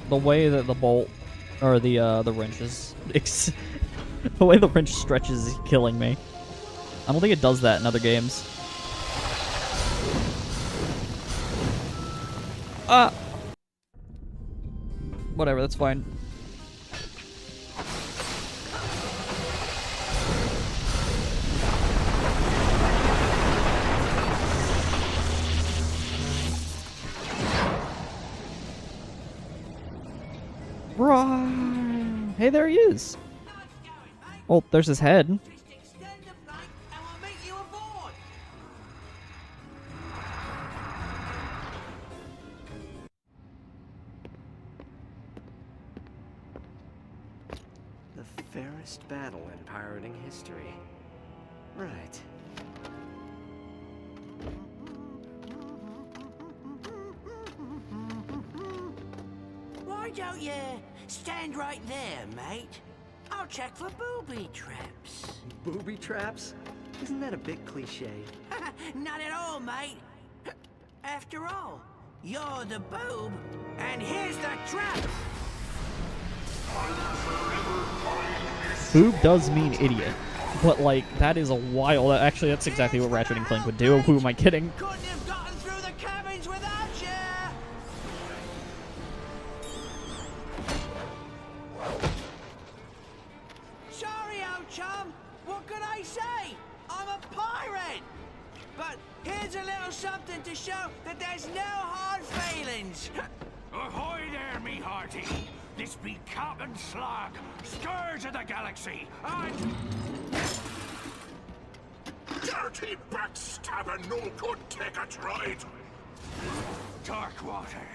The way that the bolt, or the wrench is, the way the wrench stretches is killing me. I don't think it does that in other games. Whatever, that's fine. Right. Hey, there he is. Oh, there's his head. The fairest battle in pirating history. Right. Why don't you stand right there, mate? I'll check for booby traps. Booby traps? Isn't that a bit cliche? Not at all, mate. After all, you're the boob, and here's the trap. Boob does mean idiot, but like that is a wild. Actually, that's exactly what Ratchet and Clank would do. Who am I kidding? Couldn't have gotten through the cabins without you. Sorry, old chum. What could I say? I'm a pirate. But here's a little something to show that there's no hard feelings. Ahoy there, me hearty! This be Captain Slag, scourge of the galaxy, and... Dirty backstabber, no good take a trade! Darkwater,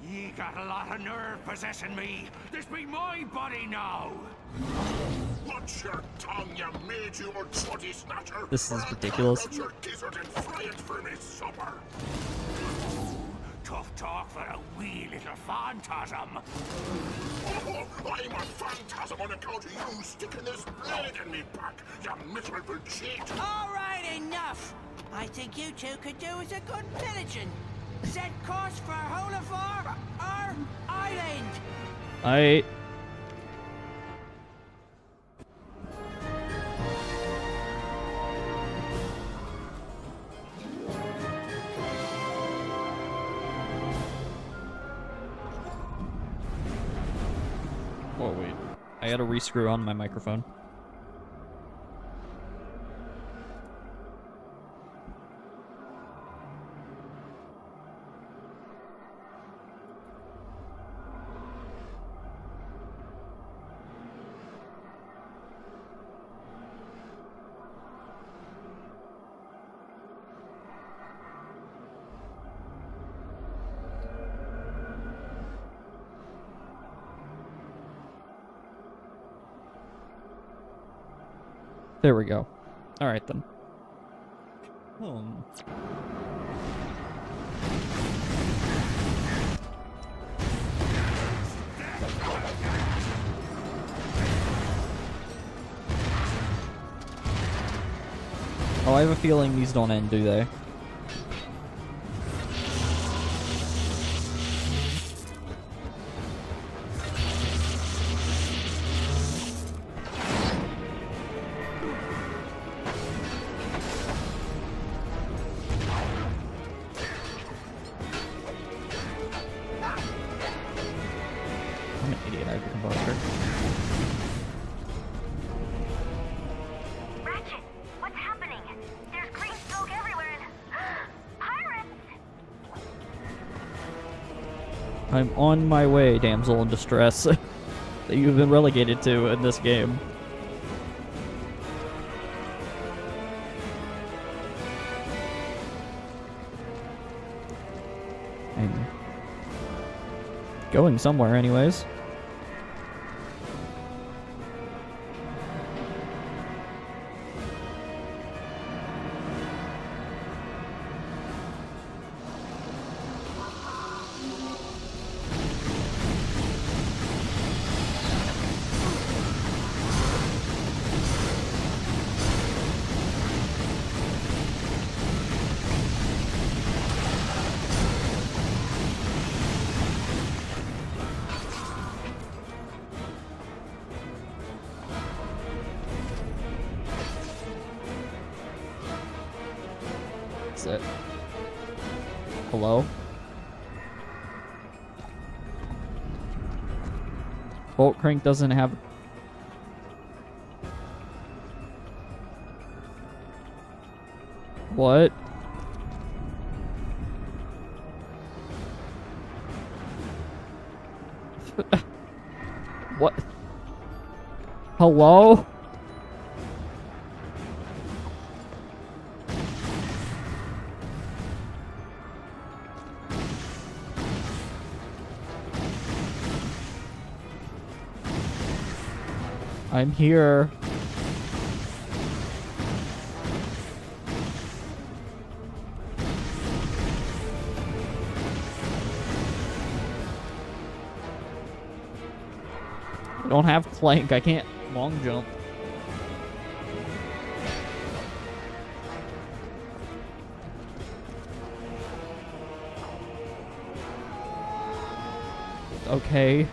ye got a lot of nerve possessing me. This be my body now! Watch your tongue, you made-humor tooty snatcher! This is ridiculous. Out your gizzard and fry it for me supper! Tough talk for a wee little phantasm. Oh, I'm a phantasm on account of you sticking this blade in me back, you miserable cheat! All right, enough. I think you two could do with a good pillaging. Set course for Holafar, our island. Oh wait, I gotta rescrew on my microphone. There we go. Alright then. Oh, I have a feeling these don't end, do they? I'm an idiot, I have a composer. Ratchet, what's happening? There's green smoke everywhere and... Pirates! I'm on my way, damsel in distress. That you've been relegated to in this game. I'm going somewhere anyways. That's it. Hello? Bolt crank doesn't have... What? What? Hello? I'm here. I don't have Clank. I can't long jump. Okay.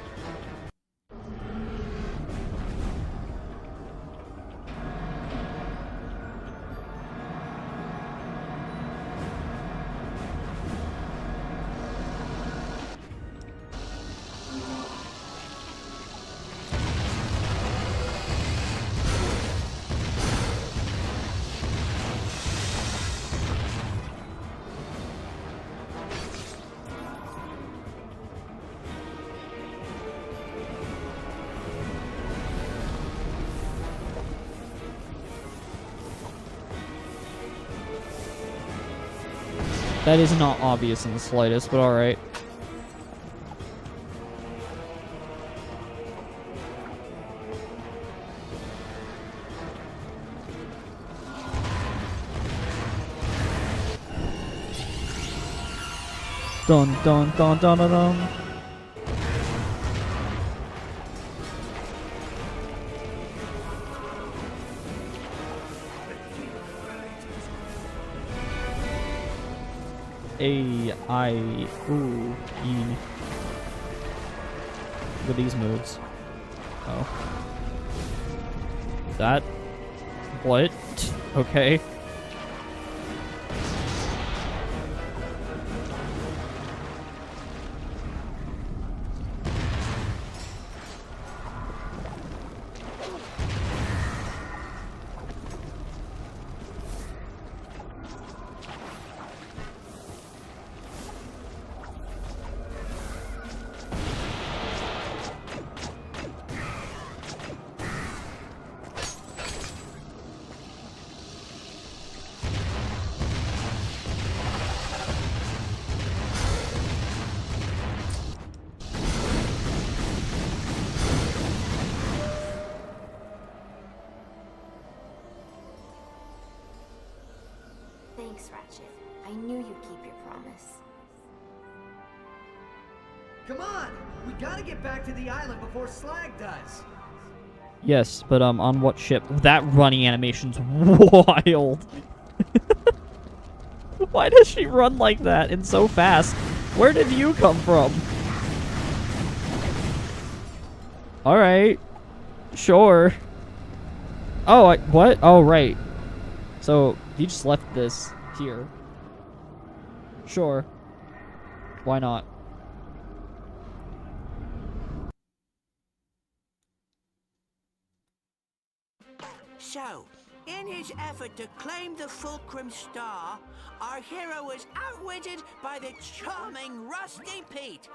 That is not obvious in the slightest, but alright. Dun dun dun dun dun dun. A, I, ooh, E. With these moves. Oh. That? What? Okay. Ratchet. I knew you'd keep your promise. Come on! We gotta get back to the island before Slag does! Yes, but on what ship? That running animation's wild. Why does she run like that and so fast? Where did you come from? Alright. Sure. Oh, what? Oh, right. So, you just left this here. Sure. Why not? So, in his effort to claim the Fulcrum Star, our hero was outwitted by the charming Rusty Pete,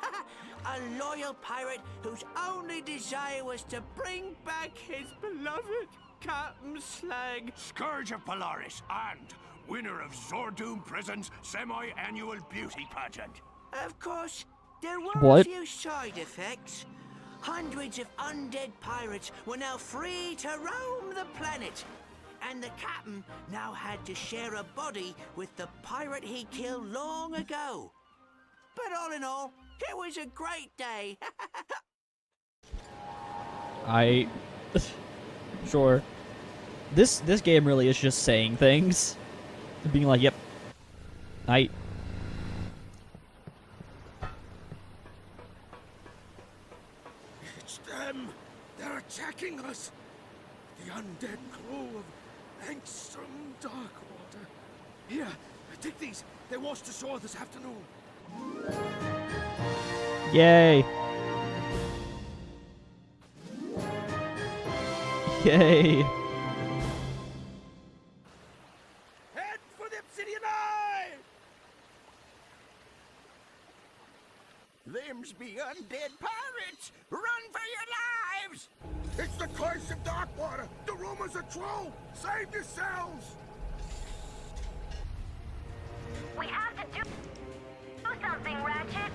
a loyal pirate whose only desire was to bring back his beloved Captain Slag. Scourge of Polaris and winner of Zordoom Prison's semi-annual beauty pageant. Of course, there were What? a few side effects. Hundreds of undead pirates were now free to roam the planet, and the captain now had to share a body with the pirate he killed long ago. But all in all, it was a great day. Sure. This game really is just saying things. Being like, yep. It's them! They're attacking us! The undead crew of Angstrom Darkwater. Here, take these. They washed ashore this afternoon. Yay. Yay. Head for the Obsidian Eye! Them's be undead pirates! Run for your lives! It's the curse of Darkwater! The rumors are true! Save yourselves! We have to do something, Ratchet.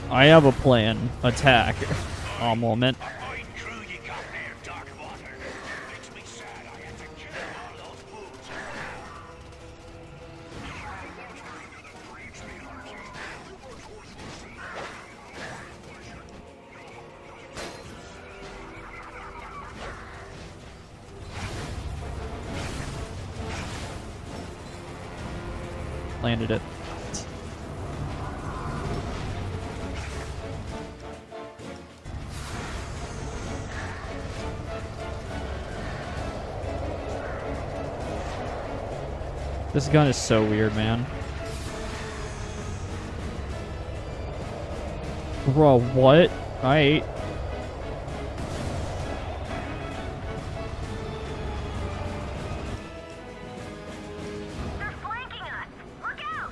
I have a plan. Attack. A moment. Fine crew you got there, Darkwater. Makes me sad I had to kill all those fools. Landed it. This gun is so weird, man. Bro, what? Alright. They're flanking us. Look out!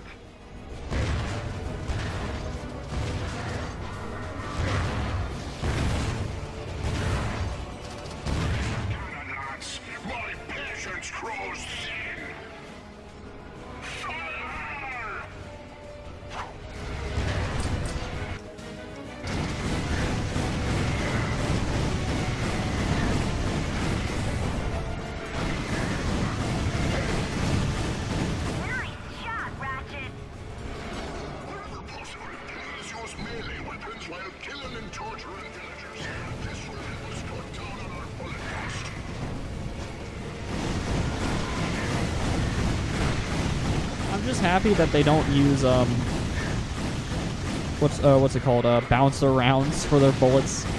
Nuts! My patience grows thin! Fire! Nice shot, Ratchet. Wherever possible, please use melee weapons while killing and torturing villagers. This will help us cut down on our bullet cost. I'm just happy that they don't use what's it called? Bouncer rounds for their bullets. Hey,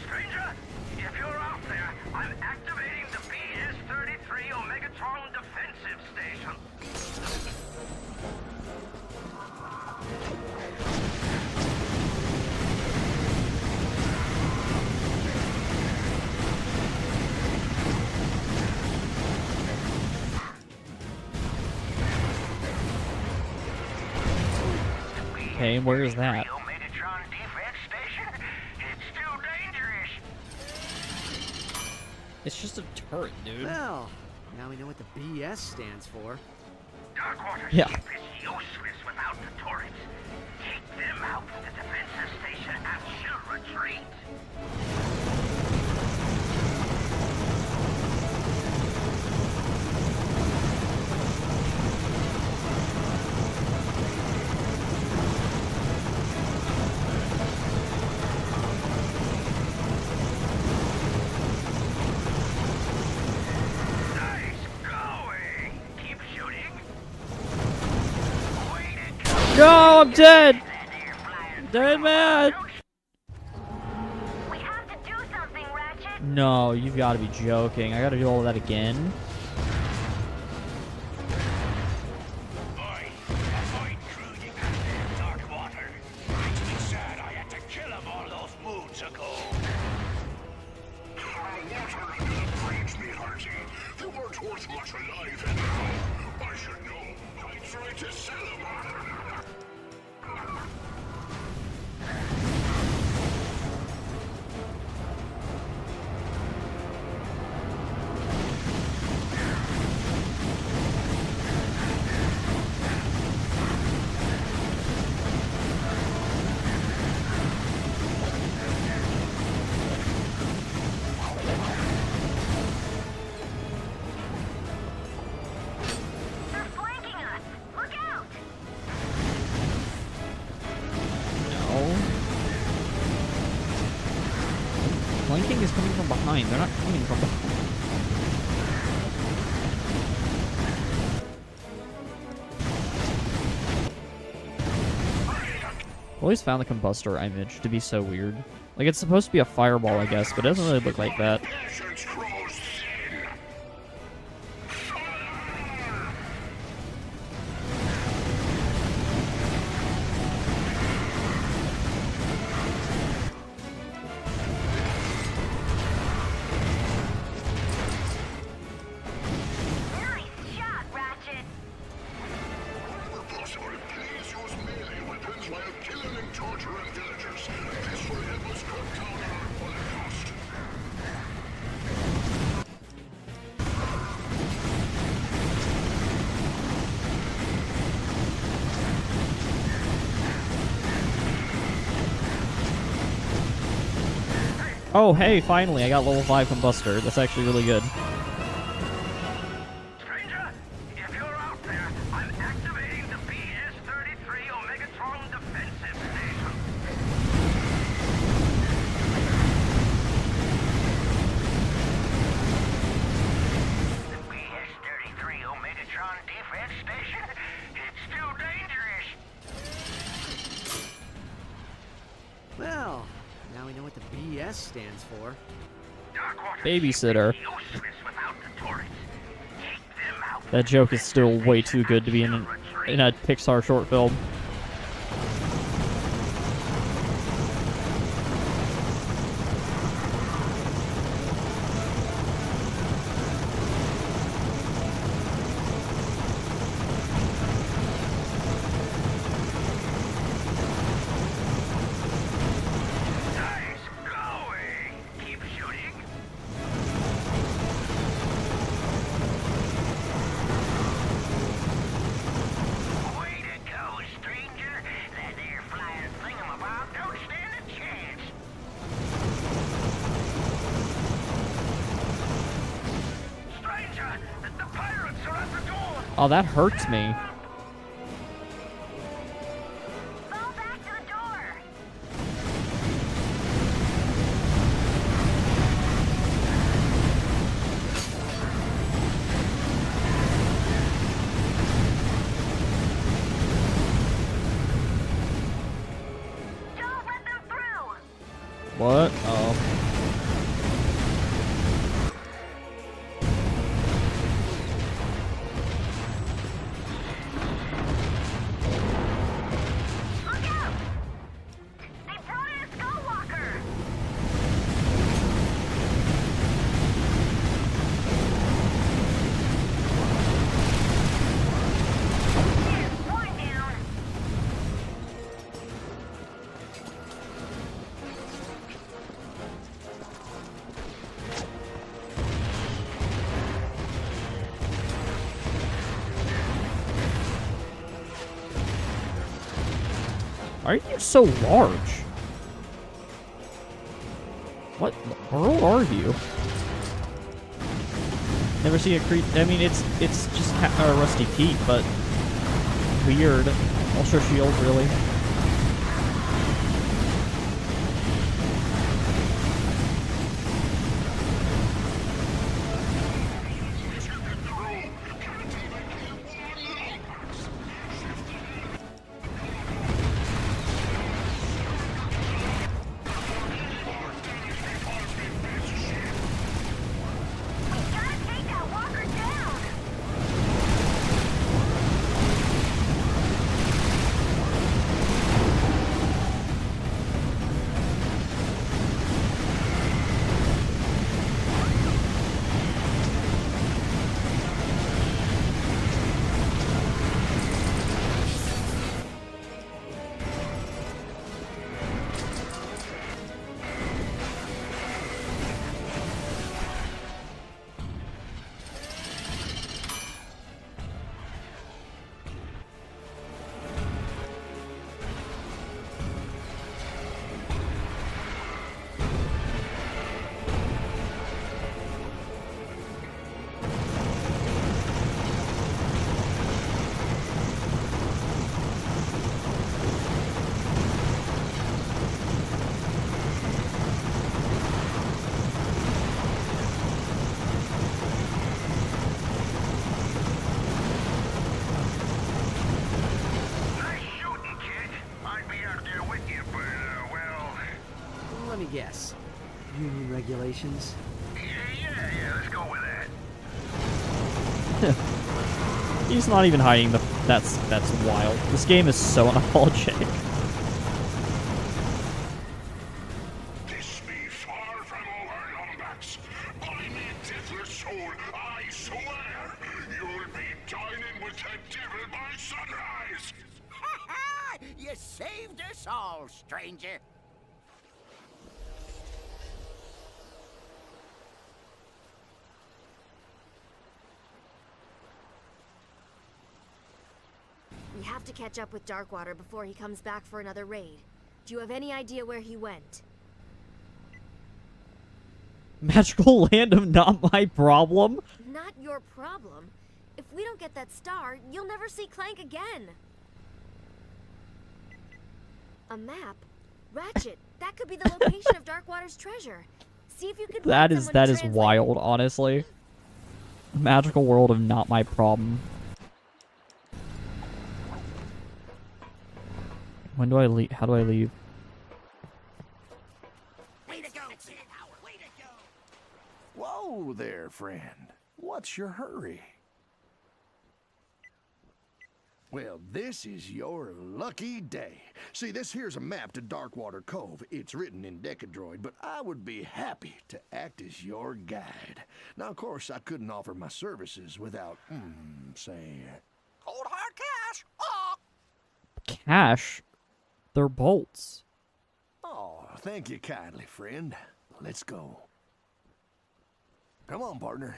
stranger! If you're out there, I'm activating the BS-33 Omegatron defensive station. Okay, where is that? Omegatron defense station? It's too dangerous. It's just a turret, dude. Well, now we know what the BS stands for. Darkwater Yeah. ship is useless without the turrets. Take them out from the defensive station and children treat. Nice going. Keep shooting. Way to go. No, I'm dead. That there flying Dead man. We have to do something, Ratchet. No, you've got to be joking. I got to do all of that again. Avoid cruising out there, dark water. Makes me sad I had to kill him all those moons ago. Water under the bridge, me hearty. They weren't worth much alive anyhow. I should know. I tried to sell them. They're flanking us. Look out! No. Flanking is coming from behind. They're not coming from behind. I always found the combustor image to be so weird. Like, it's supposed to be a fireball, I guess, but it doesn't really look like that. Patience grows thin. Nice shot, Ratchet. Wherever possible, please use melee weapons while killing and torturing villagers. This will help us cut down on our bullet cost. Oh, hey, finally, I got level 5 combustor. That's actually really good. Stranger, if you're out there, I'm activating the BS-33 Omegatron defensive station. The BS-33 Omegatron defense station? It's still dangerous. Well, now we know what the BS stands for. Darkwater Babysitter. useless without the turrets. Take them out. That joke is still way too good to be in a Pixar short film. Nice going. Keep shooting. Way to go, stranger. That there flying thingamabob don't stand a chance. Stranger, the pirates are at the door. Oh, that hurts me. Fall back to the door. Don't let them through. What? Oh. Look out! They brought in a Skullwalker. Here's one down. Why are you so large? What in the world are you? Never see a Krita. I mean, it's just Rusty Pete, but weird. Ultra Shield, really. Let me guess. Union regulations? Yeah, let's go with that. He's not even hiding the. That's wild. This game is so unapologetic. This be far from over, Lombax. By me deathless soul, I swear, you'll be dining with the devil by sunrise. You saved us all, stranger. We have to catch up with Darkwater before he comes back for another raid. Do you have any idea where he went? Magical land of not my problem? Not your problem. If we don't get that star, you'll never see Clank again. A map? Ratchet, that could be the location of Darkwater's treasure. See if you can That find is someone to translate. wild, honestly. Magical world of not my problem. When do I leave? How do I leave? Way to go, kid. Way to go. Whoa there, friend. What's your hurry? Well, this is your lucky day. See, this here's a map to Darkwater Cove. It's written in Decadroid, but I would be happy to act as your guide. Now, of course, I couldn't offer my services without, say... Cold hard cash. Oh. Cash? They're bolts. Oh, thank you kindly, friend. Let's go. Come on, partner.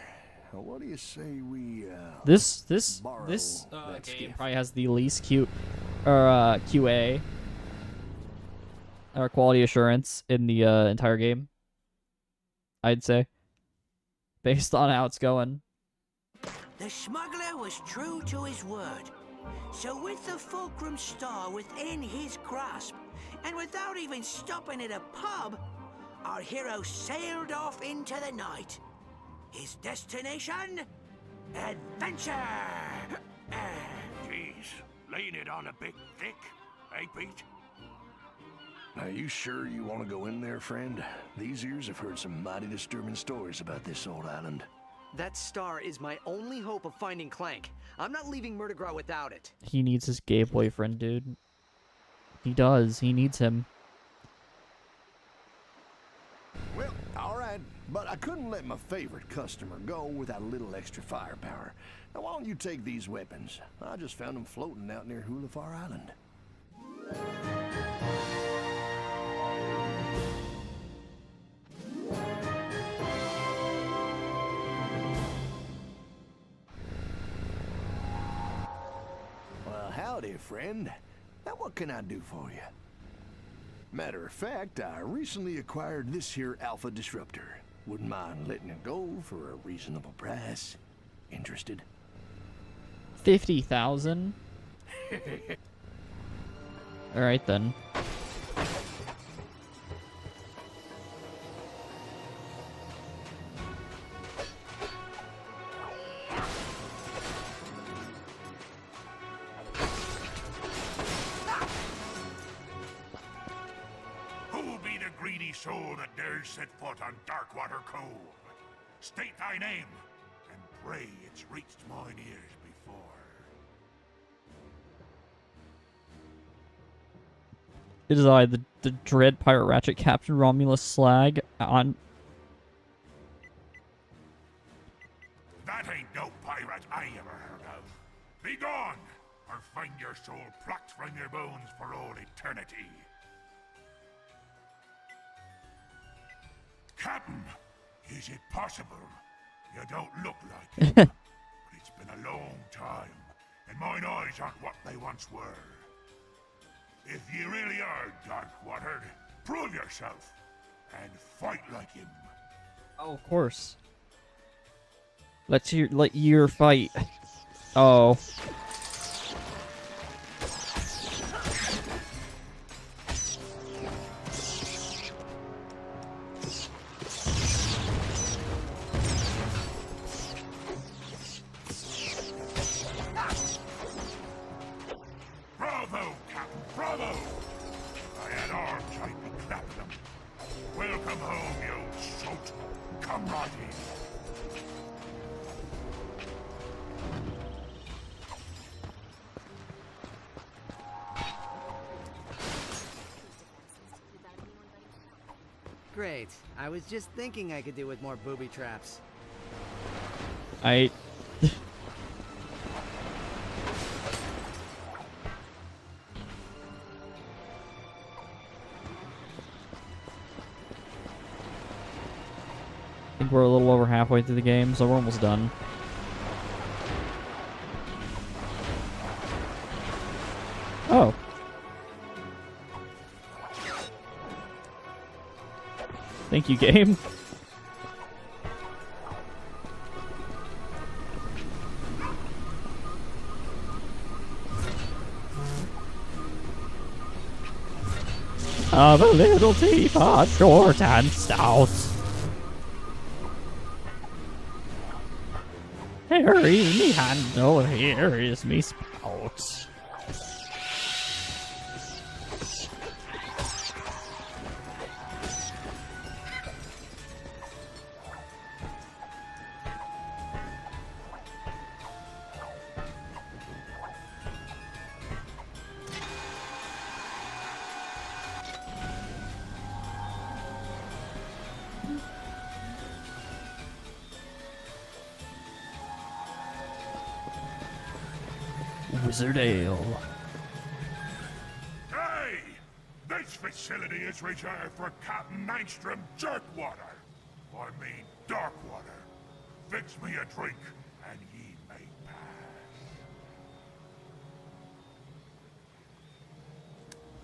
What do you say we, This borrow game skiff? probably has the least cute, or QA, or quality assurance in the entire game. I'd say, based on how it's going. The smuggler was true to his word. So with the Fulcrum Star within his grasp, and without even stopping at a pub, our hero sailed off into the night. His destination? Adventure! Jeez, laying it on a bit thick, eh, Pete? Are you sure you want to go in there, friend? These ears have heard some mighty disturbing stories about this old island. That star is my only hope of finding Clank. I'm not leaving Murdergraw without it. He needs his gay boyfriend, dude. He does. He needs him. Well, all right, but I couldn't let my favorite customer go without a little extra firepower. Now, why don't you take these weapons? I just found them floating out near Hulafar Island. Well, howdy, friend. Now, what can I do for you? Matter of fact, I recently acquired this here Alpha Disruptor. Wouldn't mind letting it go for a reasonable price. Interested? 50,000. All right then. Who'll be the greedy soul that dares set foot on Darkwater Cove? State thy name, and pray it's reached mine ears before. It is I, the dread pirate Ratchet, Captain Romulus Slag, on... That ain't no pirate I ever heard of. Be gone, or find your soul plucked from your bones for all eternity. Captain, is it possible? You don't look like it, but it's been a long time, and mine eyes aren't what they once were. If you really are dark-watered, prove yourself, and fight like him. Oh, of course. Let your fight. Oh. Bravo, Captain, bravo! I had arms I'd be clapping them. Welcome home, you old sot. Come right in. Great. I was just thinking I could do with more booby traps. I... I think we're a little over halfway through the game, so we're almost done. Oh. Thank you, game. Of a little teapot, short and stout. Here is me handle, here is me spout. Wizard Ale. Hey! This facility is reserved for Captain Nystrom Jerkwater. I mean Darkwater. Fix me a drink, and ye may pass.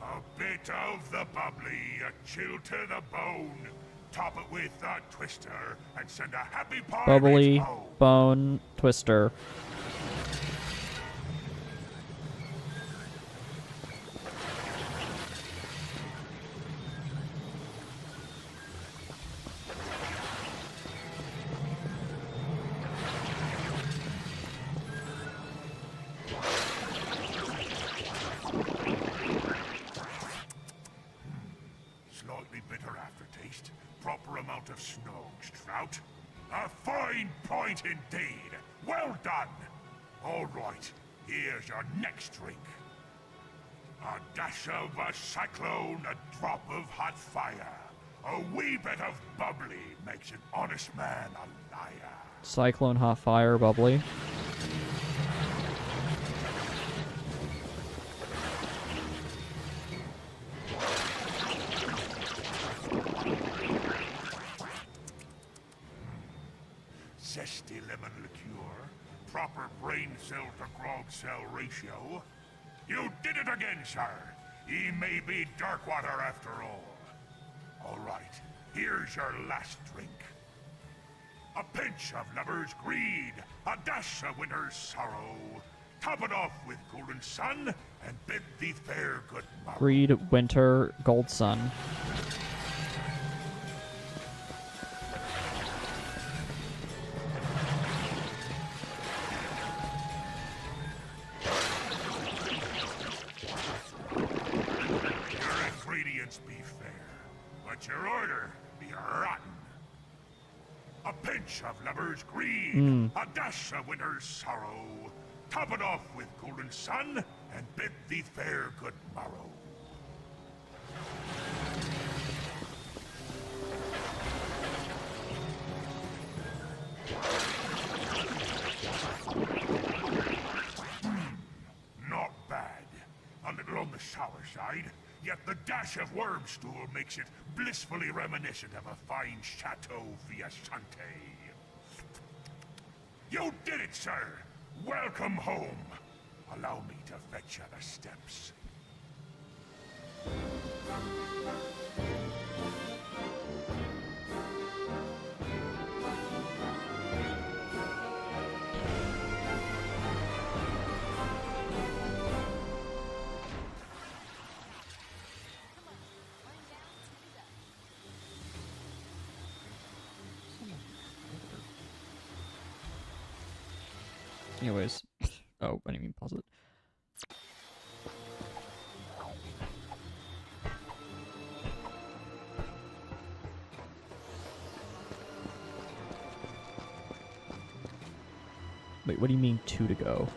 A bit of the bubbly, a chill to the bone. Top it with a twister, and send a happy pirate Bubbly, home. bone, twister. Slightly bitter aftertaste. Proper amount of snogs, trout. A fine point indeed. Well done. All right, here's your next drink. A dash of a cyclone, a drop of hot fire. A wee bit of bubbly makes an honest man a liar. Cyclone, hot fire, bubbly. Zesty lemon liqueur, proper brain cell to grog cell ratio. You did it again, sir. He may be Darkwater after all. All right, here's your last drink. A pinch of lover's greed, a dash of winter's sorrow. Top it off with golden sun, and bid thee fair good morrow. Greed, winter, gold sun. Your ingredients be fair, but your order be rotten. A pinch of lover's greed, a dash of winter's sorrow. Top it off with golden sun, and bid thee fair good morrow. Not bad. A little on the sour side, yet the dash of wormstool makes it blissfully reminiscent of a fine Chateau Fiasante. You did it, sir! Welcome home! Allow me to fetch you the steps. Anyways. Oh, I didn't even pause it. Wait, what do you mean 2 to go?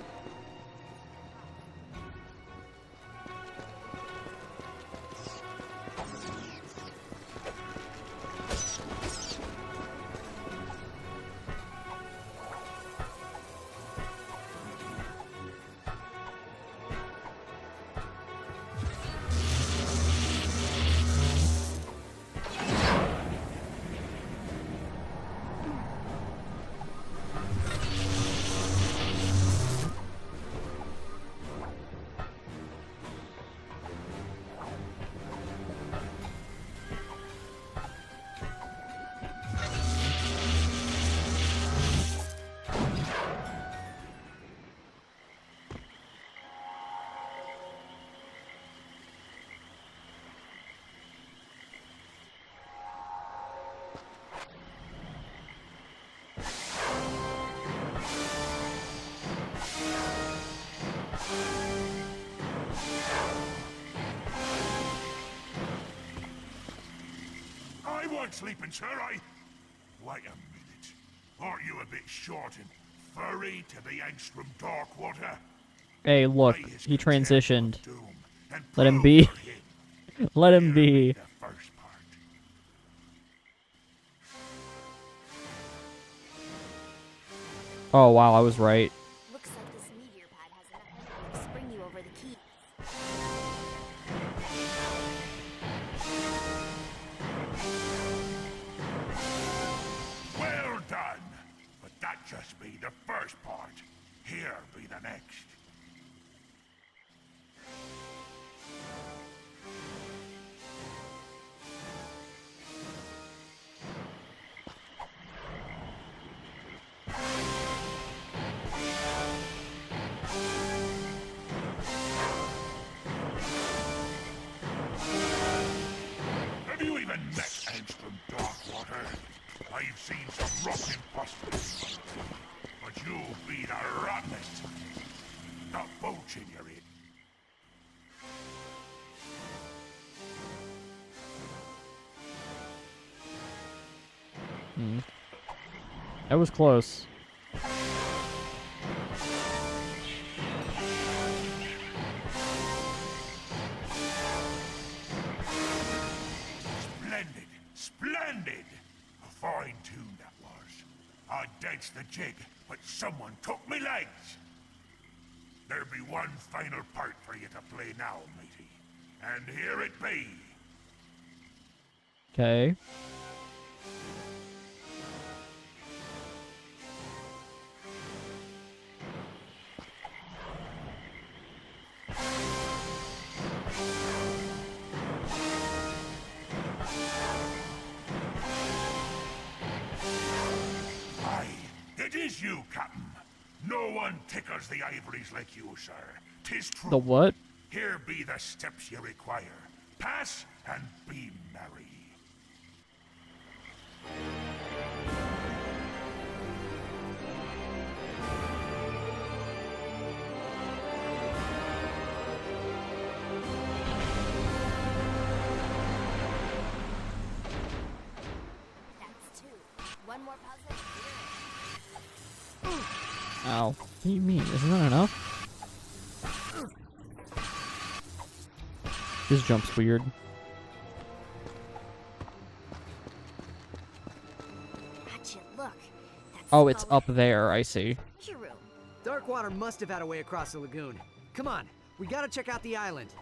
Sleeping, sir, Wait a minute. Aren't you a bit short and furry to be Angstrom Darkwater? Hey, look, he transitioned. Let him be. Let him be. Oh, wow, I was right. Looks like this meteor pad has enough energy to spring you over the key. Well done! But that just be the first part. Here be the next. Have you even met Angstrom Darkwater? I've seen some rough imposters, but you'll be the rottenest. Not poaching your it. That was close. Splendid! Splendid! A fine tune that was. I danced the jig, but someone took me legs. There be one final part for you to play now, matey. And here it be. Okay. It is you, Captain. No one tickles the ivories like you, sir. 'Tis true. The what? Here be the steps you require. Pass and be merry. That's 2. One more puzzle. Ow. What do you mean? Isn't that enough? This jump's weird. Ratchet, look. That's Oh, it's up there. I see. treasure room. Darkwater must have had a way across the lagoon. Come on, we gotta check out the island.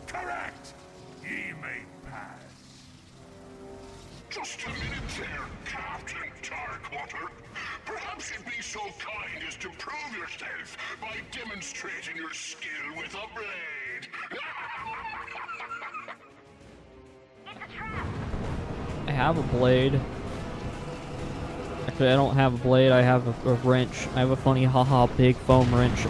Correct! Ye may pass. Just a minute there, Captain Darkwater. Perhaps you'd be so kind as to prove yourself by demonstrating your skill with a blade. It's a trap. I have a blade. Actually, I don't have a blade. I have a wrench. I have a funny haha big foam wrench.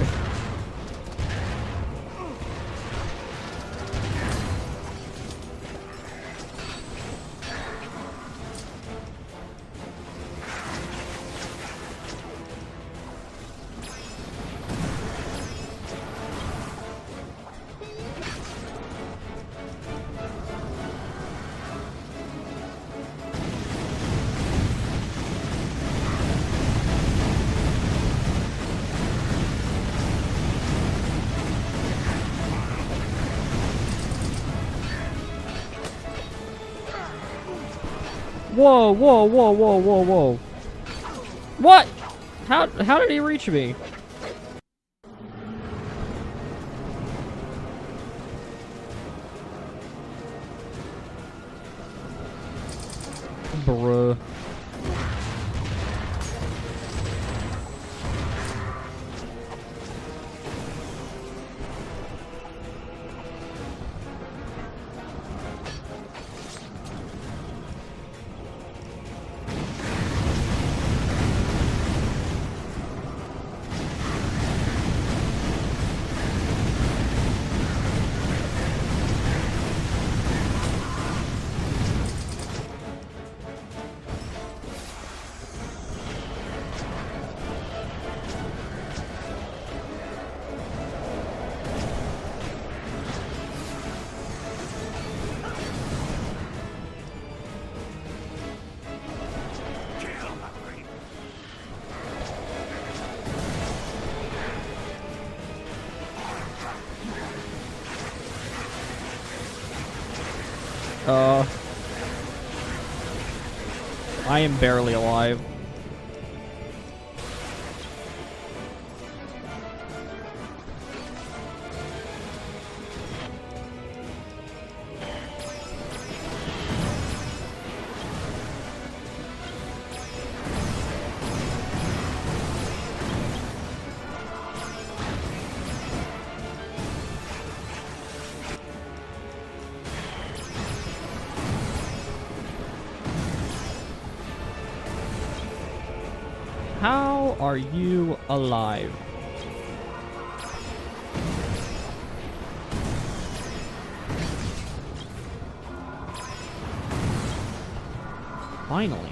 Whoa, whoa, whoa, whoa, whoa, whoa. What? How did he reach me? Bruh. I am barely alive. How are you alive? Finally.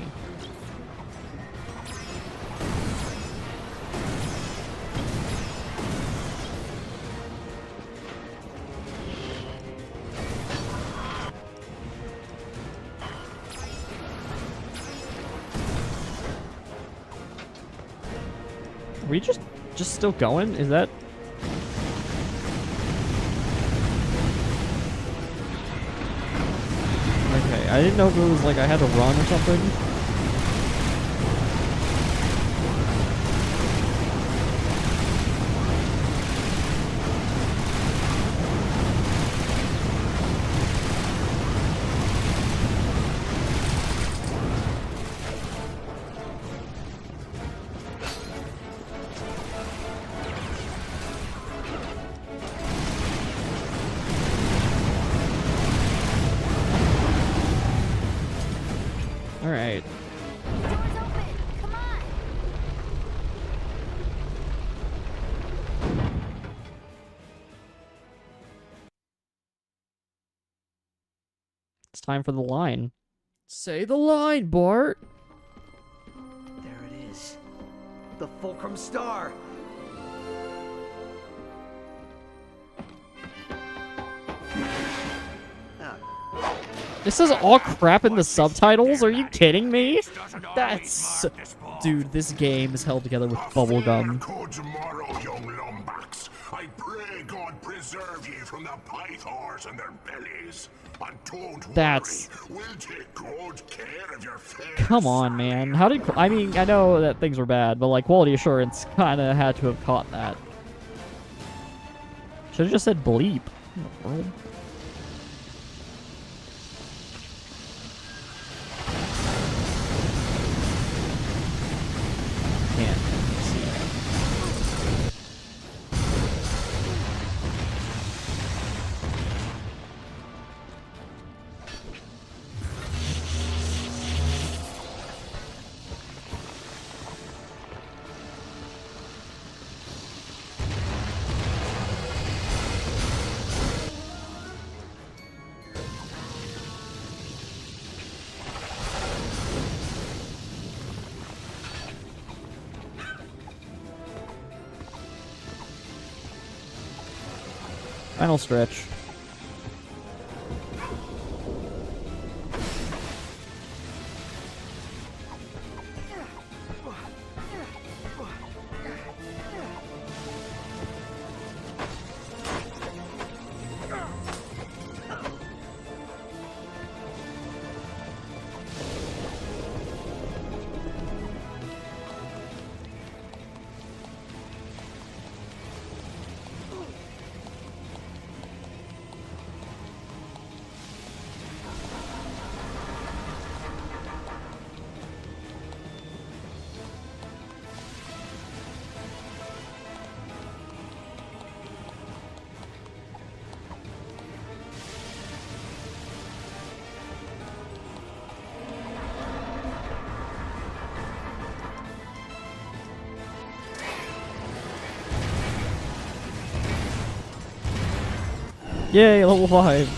Are we just still going? Is that... Okay, I didn't know if it was like I had to run or something. Alright. Door's open. Come on. It's time for the line. Say the line, Bart! There it is. The Fulcrum Star. This is all crap in the subtitles? Are you kidding me? That's... Dude, this game is held together with bubblegum. Tomorrow, young lumbax. I pray God preserve you from the pythors and their bellies. And don't That's... worry, we'll take good care of your fair Come on, man. How did... I mean, I know that things were bad, but like, quality assurance kind of had to have caught that. Should have just said bleep. What in the world? Can't see it. Final stretch. Yay, level 5.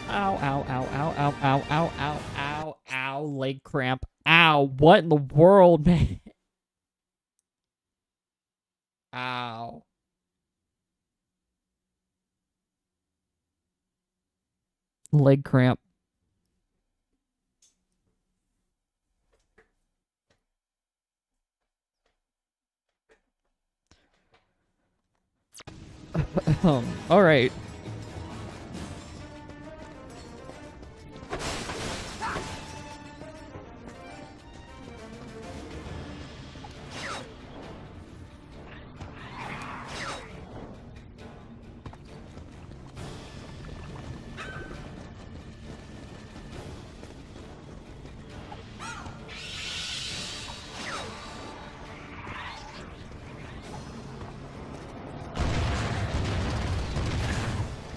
Ow, ow, ow, ow, ow, ow, ow, ow, ow, ow, leg cramp. Ow, what in the world, man? Ow. Leg cramp. All right.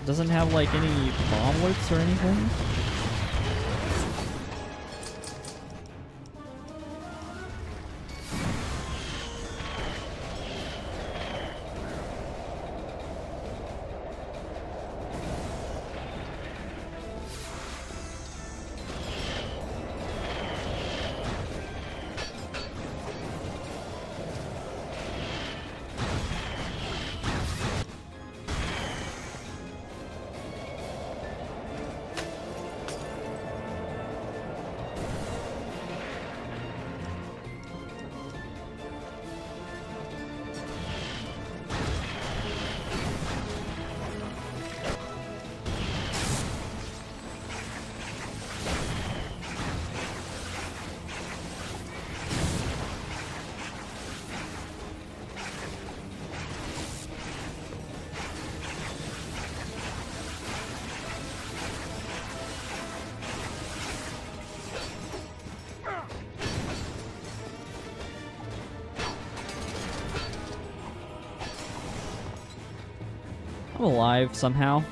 Doesn't have like any bomblets or anything. I'm alive somehow.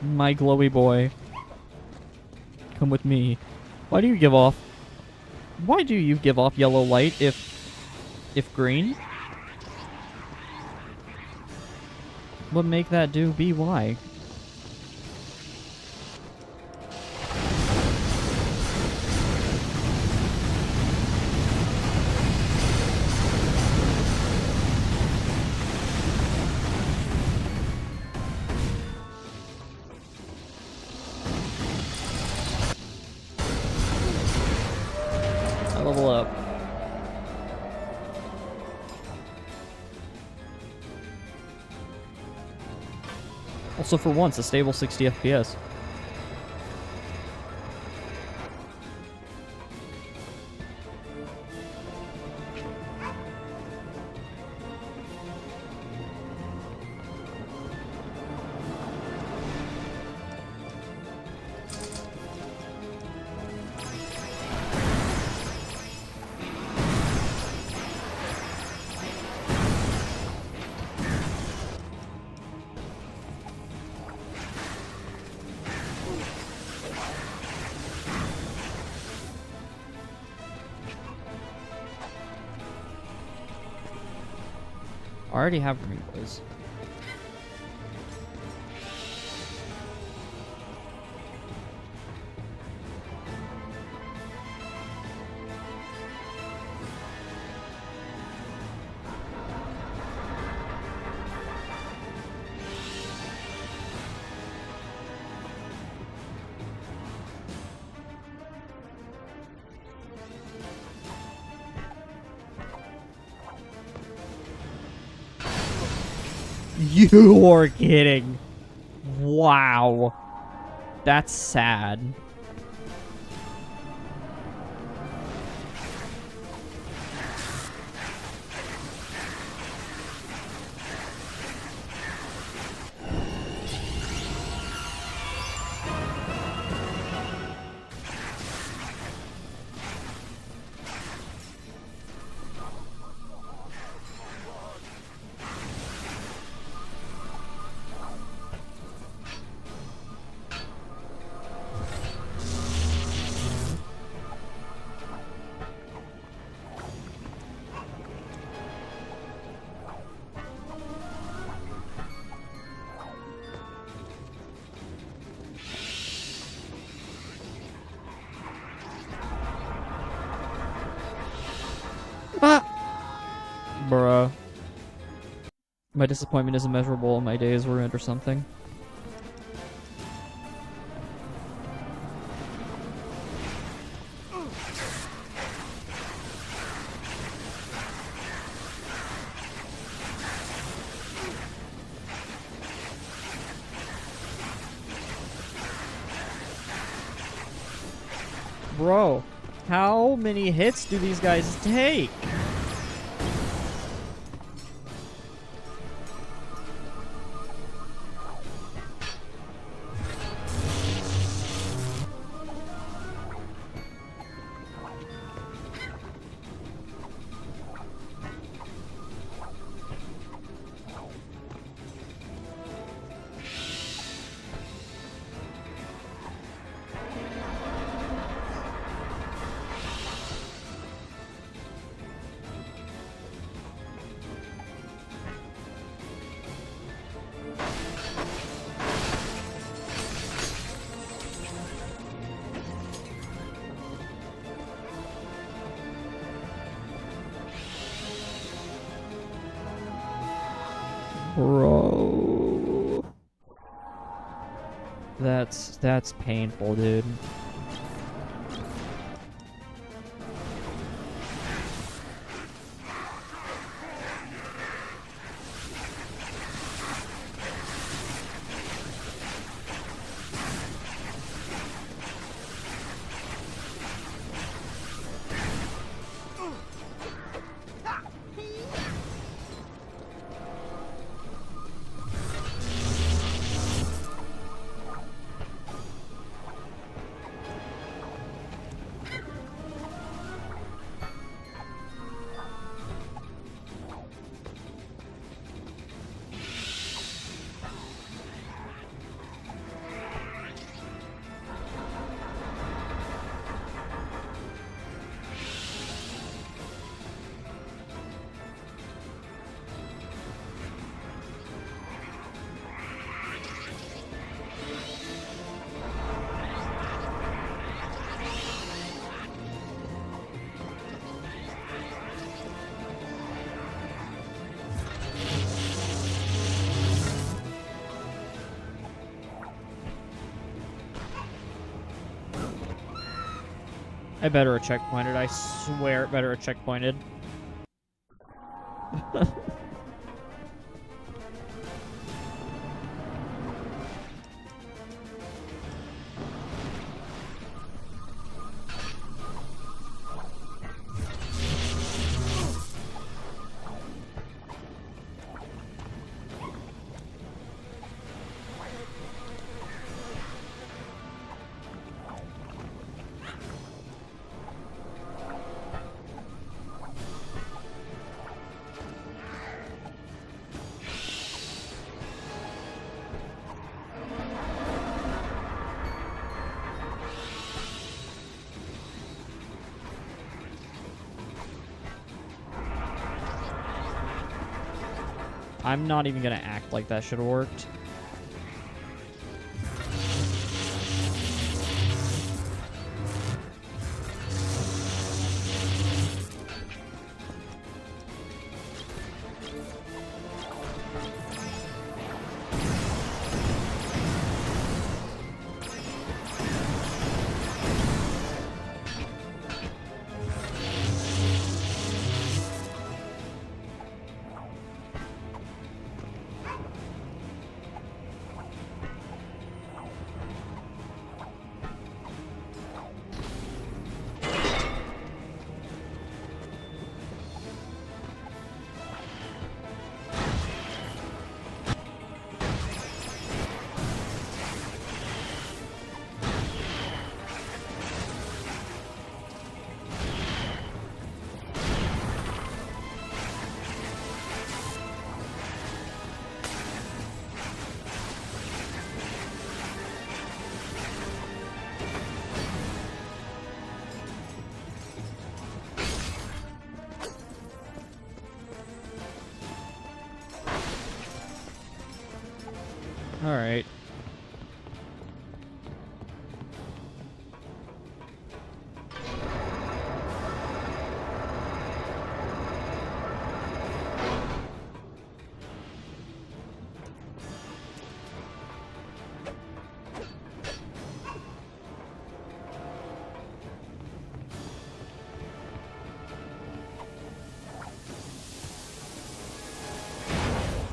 My glowy boy. Come with me. Why do you give off? Why do you give off yellow light if green? What make that do be why? Level up. Also, for once, a stable 60 FPS. I already have rainbows. You are kidding. Wow. That's sad. Bruh. My disappointment is immeasurable and my day is ruined or something. Bro, how many hits do these guys take? Bro. That's painful, dude. I better have checkpointed. I swear it better have checkpointed. I'm not even gonna act like that should have worked. Alright.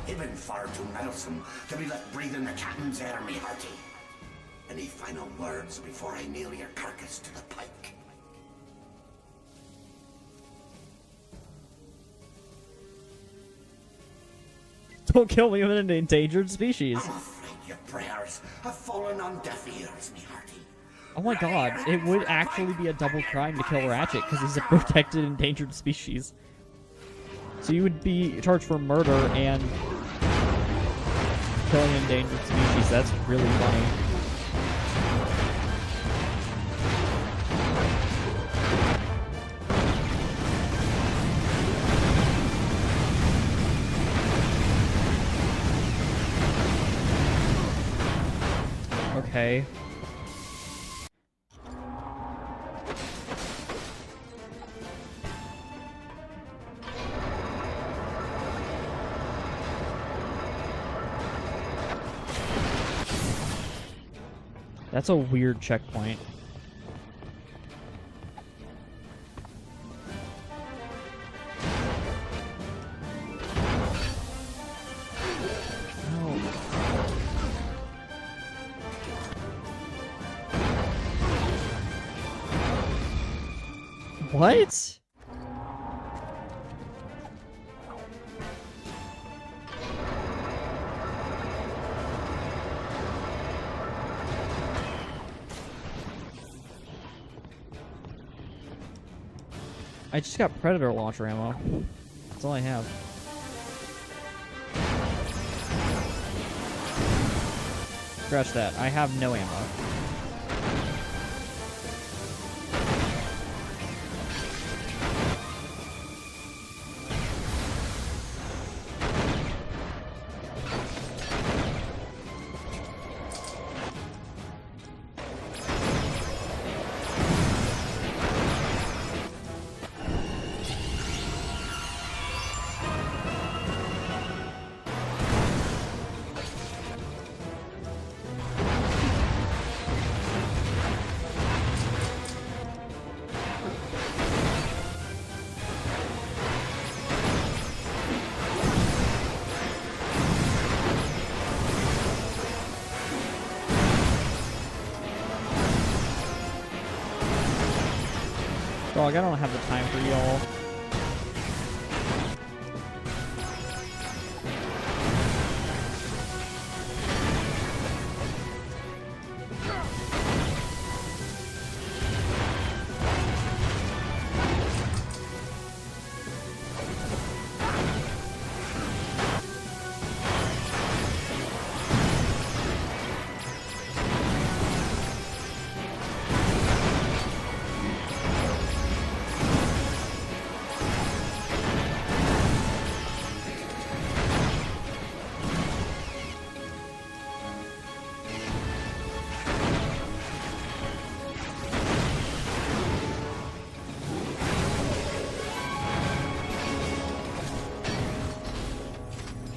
He'd been far too meddlesome to be left breathing the captain's air, me hearty. Any final words before I nail your carcass to the pike? Don't kill me, I'm an endangered species. I'm afraid your prayers have fallen on deaf ears, me hearty. Oh my god, it would actually be a double crime to kill Ratchet because he's a protected endangered species. So you would be charged for murder and killing an endangered species. That's really funny. Okay. That's a weird checkpoint. What? I just got Predator launcher ammo. That's all I have. Scratch that. I have no ammo. Dog, I don't have the time for y'all.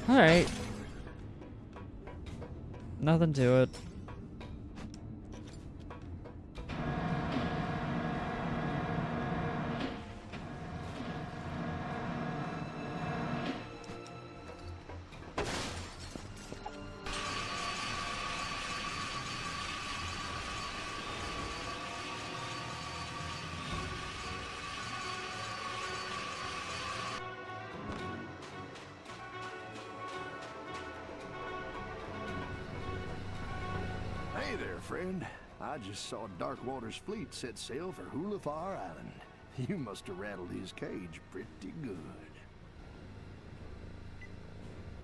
Alright. Nothing to it. Hey there, friend. I just saw Darkwater's fleet set sail for Hulafar Island. You must have rattled his cage pretty good.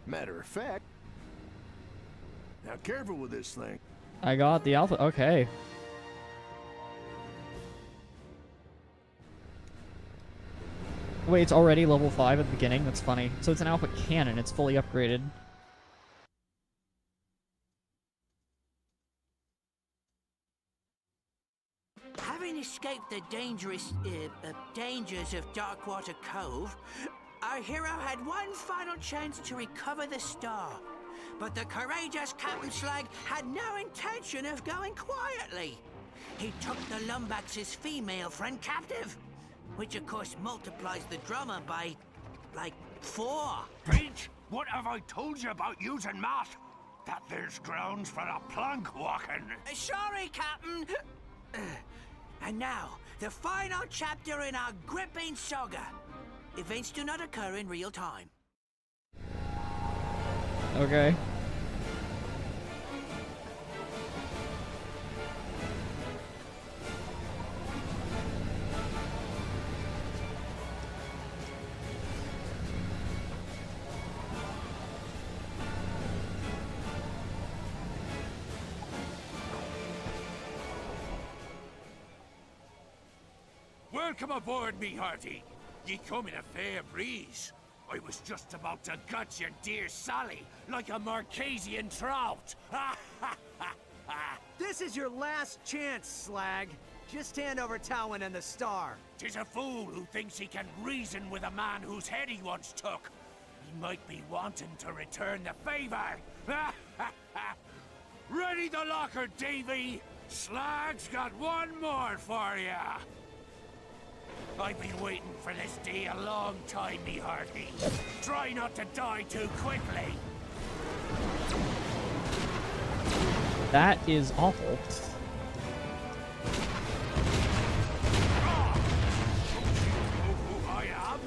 Matter of fact, now careful with this thing. I got the alpha. Okay. Wait, it's already level 5 at the beginning? That's funny. So it's an alpha cannon. It's fully upgraded. Having escaped the dangers of Darkwater Cove, our hero had one final chance to recover the star. But the courageous Captain Slag had no intention of going quietly. He took the Lumbax's female friend captive, which of course multiplies the drummer by, like, 4. Pete, what have I told you about using math? That there's grounds for a plank walking. Sorry, Captain. And now, the final chapter in our gripping saga. Events do not occur in real time. Okay. Welcome aboard, me hearty. Ye come in a fair breeze. I was just about to gut your dear Sally like a Marquesian trout. This is your last chance, Slag. Just hand over Talwyn and the star. 'Tis a fool who thinks he can reason with a man whose head he once took. He might be wanting to return the favor. Ready the locker, Davy. Slag's got one more for ya. I've been waiting for this day a long time, me hearty. Try not to die too quickly. That is awful. Who I am?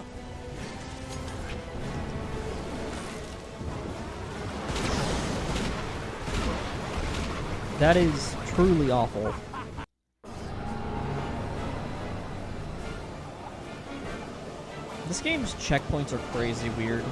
That is truly awful. This game's checkpoints are crazy weird.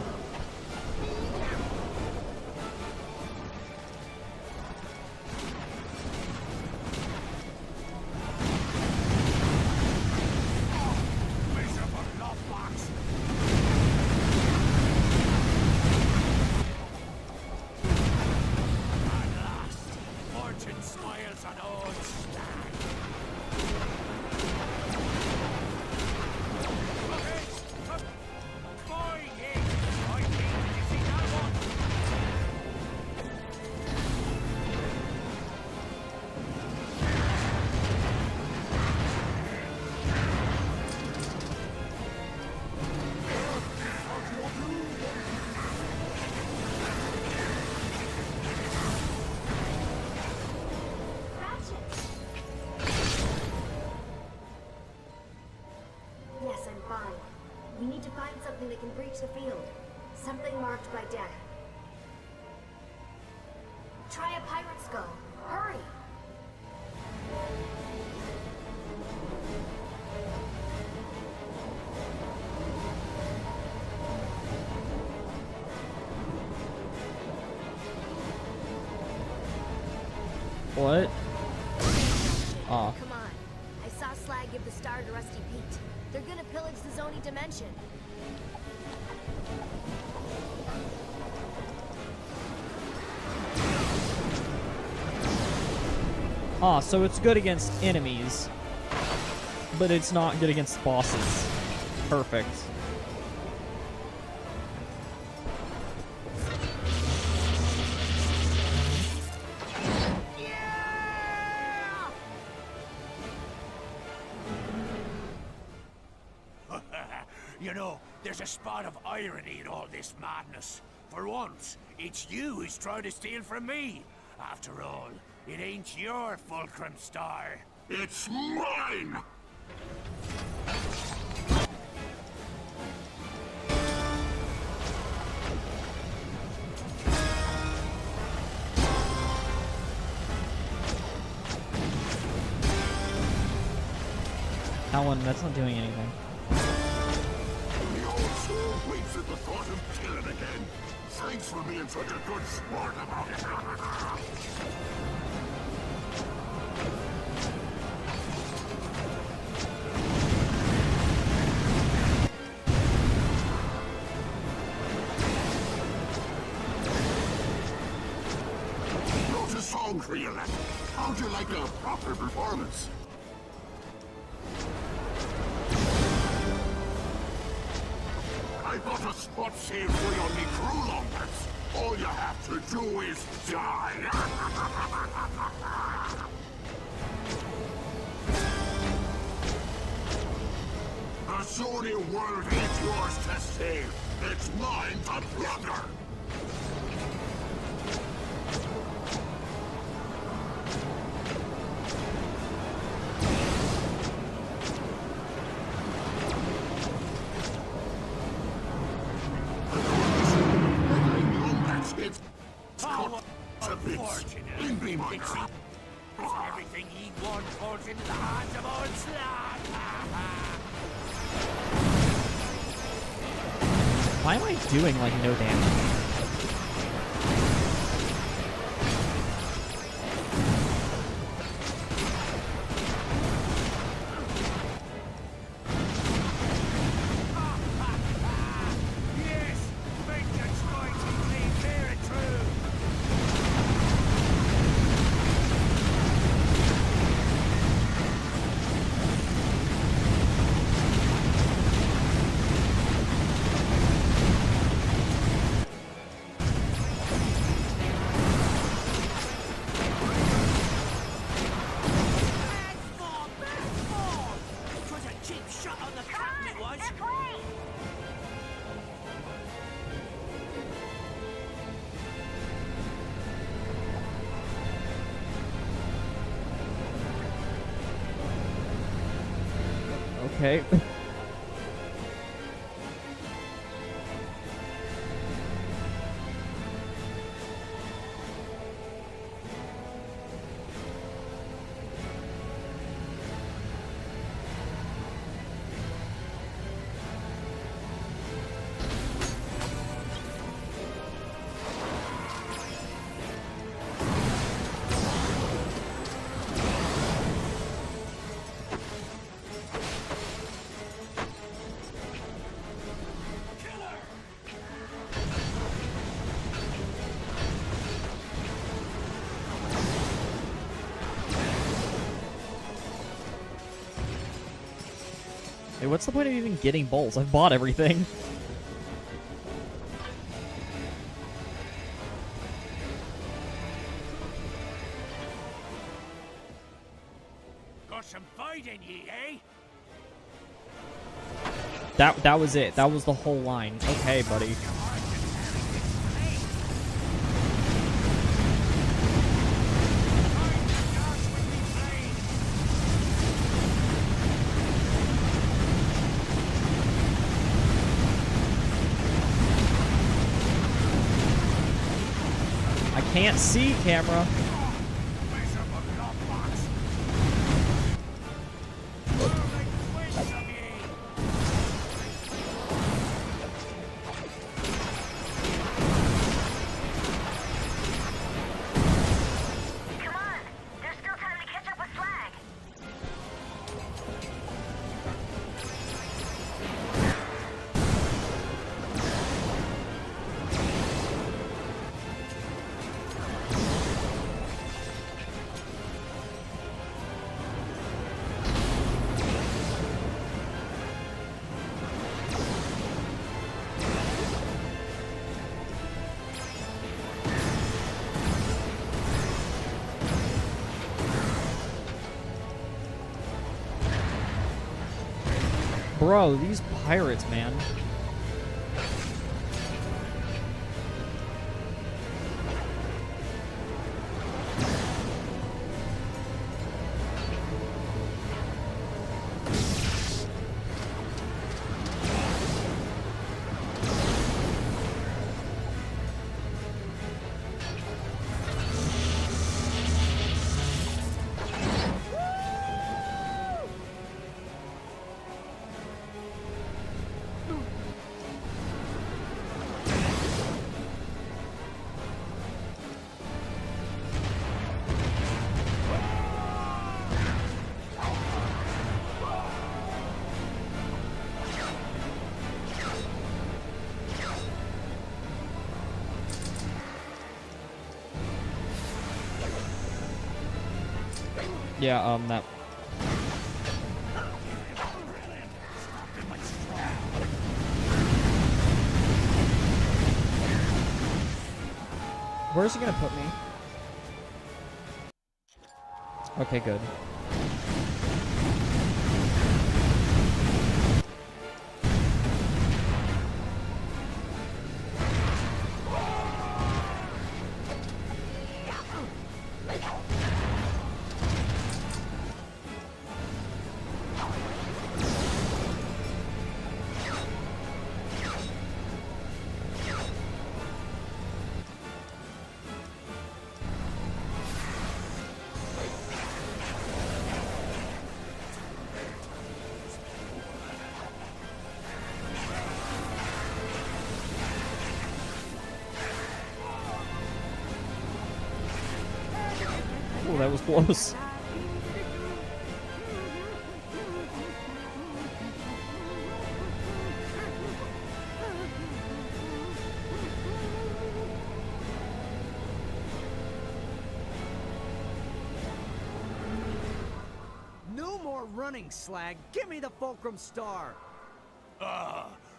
field. Something marked by death. Try a pirate skull. Hurry! What? Oh. Come on. I saw Slag give the star to Rusty Pete. They're gonna pillage the Zoni dimension. Ah, so it's good against enemies, but it's not good against bosses. Perfect. You know, there's a spot of irony in all this madness. For once, it's you who's trying to steal from me. After all, it ain't your fulcrum star. It's mine! Alan, that's not doing anything. The old soul waits at the thought of killing again. Thanks for being such a good sport about it. Wrote a song for you, lad. How'd you like a proper performance? I got a spot saved for you on me crew, Lombards. All you have to do is die. The Zoni world ain't yours to save. It's mine to plunder. Everything he wants falls into the hands of Onslaught. Why am I doing, like, no damage? Okay. Hey, what's the point of even getting bolts? I've bought everything. Got some fight in ye, eh? That was it. That was the whole line. Okay, buddy. can't see, camera. Come on, there's still time to catch up with Slag. Bro, these pirates, man. Yeah, that. Where's he gonna put me? Okay, good. Oh, that was close. No more running, Slag. Give me the Fulcrum Star.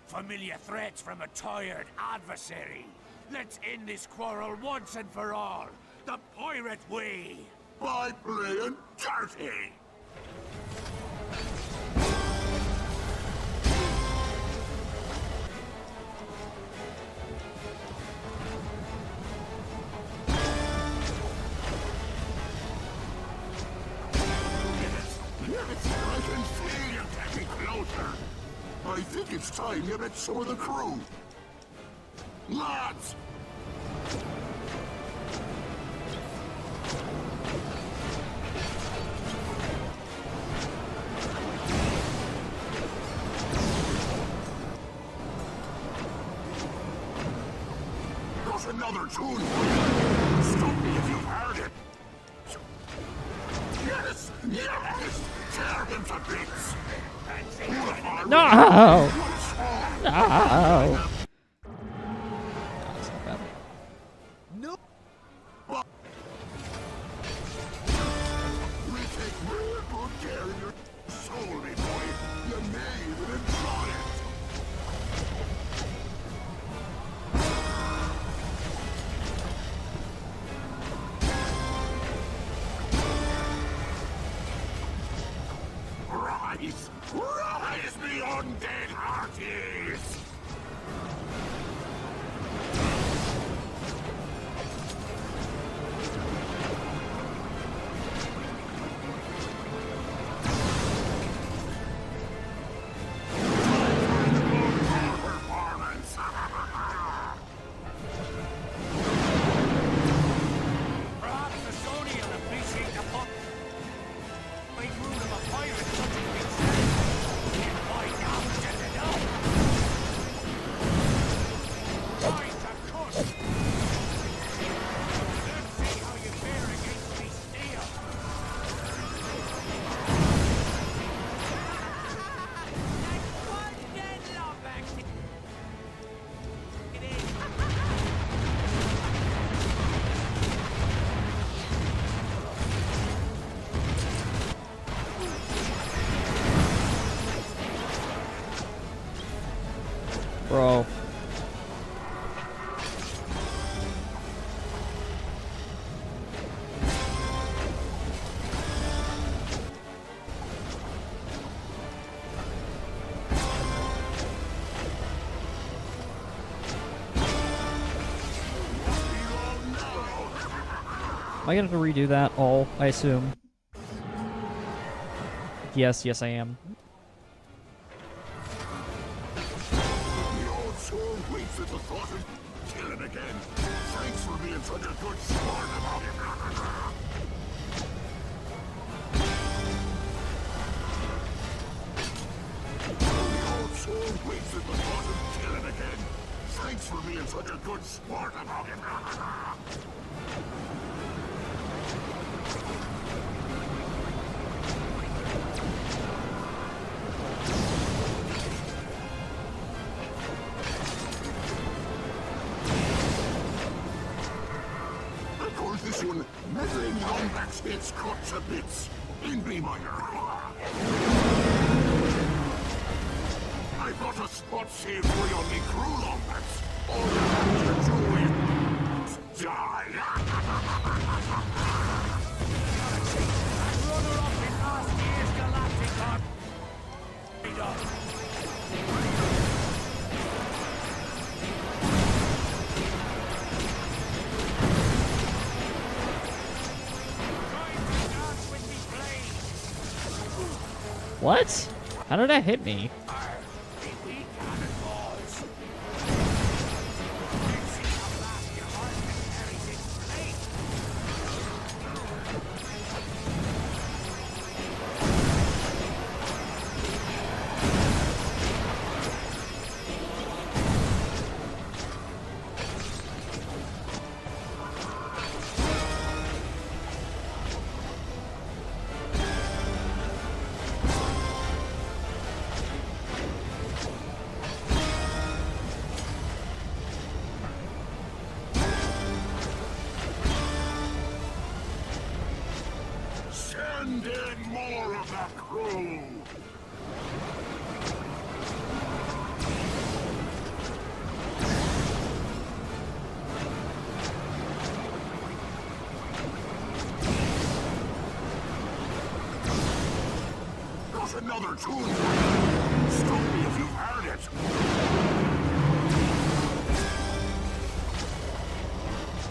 Familiar threats from a tired adversary. Let's end this quarrel once and for all. The pirate way. By playing dirty. Yes, I can feel you getting closer. I think it's time you met some of the crew. Lads! Got another tune for you. Stop me if you've heard it. Yes! Yes! Tear him to bits! No! No! No. We take real good care of your soul, me boy. You may even enjoy it. Rise! Rise, me undead hearties! Am I gonna have to redo that all, I assume? Yes, I am. The old soul waits at the thought of killing again. Thanks for being such a good sport about it. The old soul waits at the thought of killing again. Thanks for being such a good sport about it. I call this one meddling Lombax hits cut to bits in B minor. I got a spot saved for you on me crew, Lombax. All you have to do is die. Runner-up in last year's Galactic Cup. What? How did that hit me? Send in more of that crew. Got another tune for you. Stop me if you've heard it.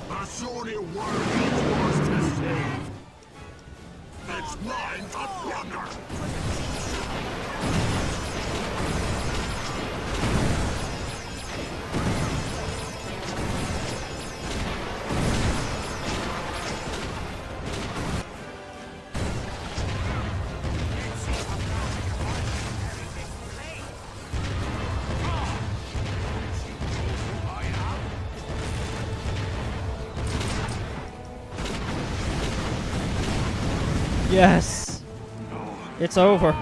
There's only one each was to save. It's mine to plunder. Yes! It's over.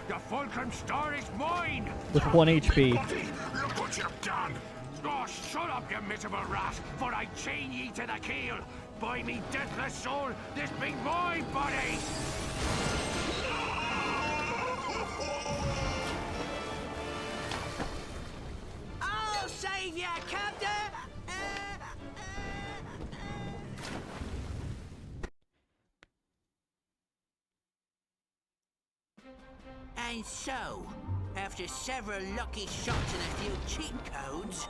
The Fulcrum Star is mine! With 1 HP. Look what you've done. Oh, shut up, you miserable rat, for I chain ye to the keel. By me deathless soul, this be my body! I'll save ya, Captain! And so, after several lucky shots and a few cheat codes,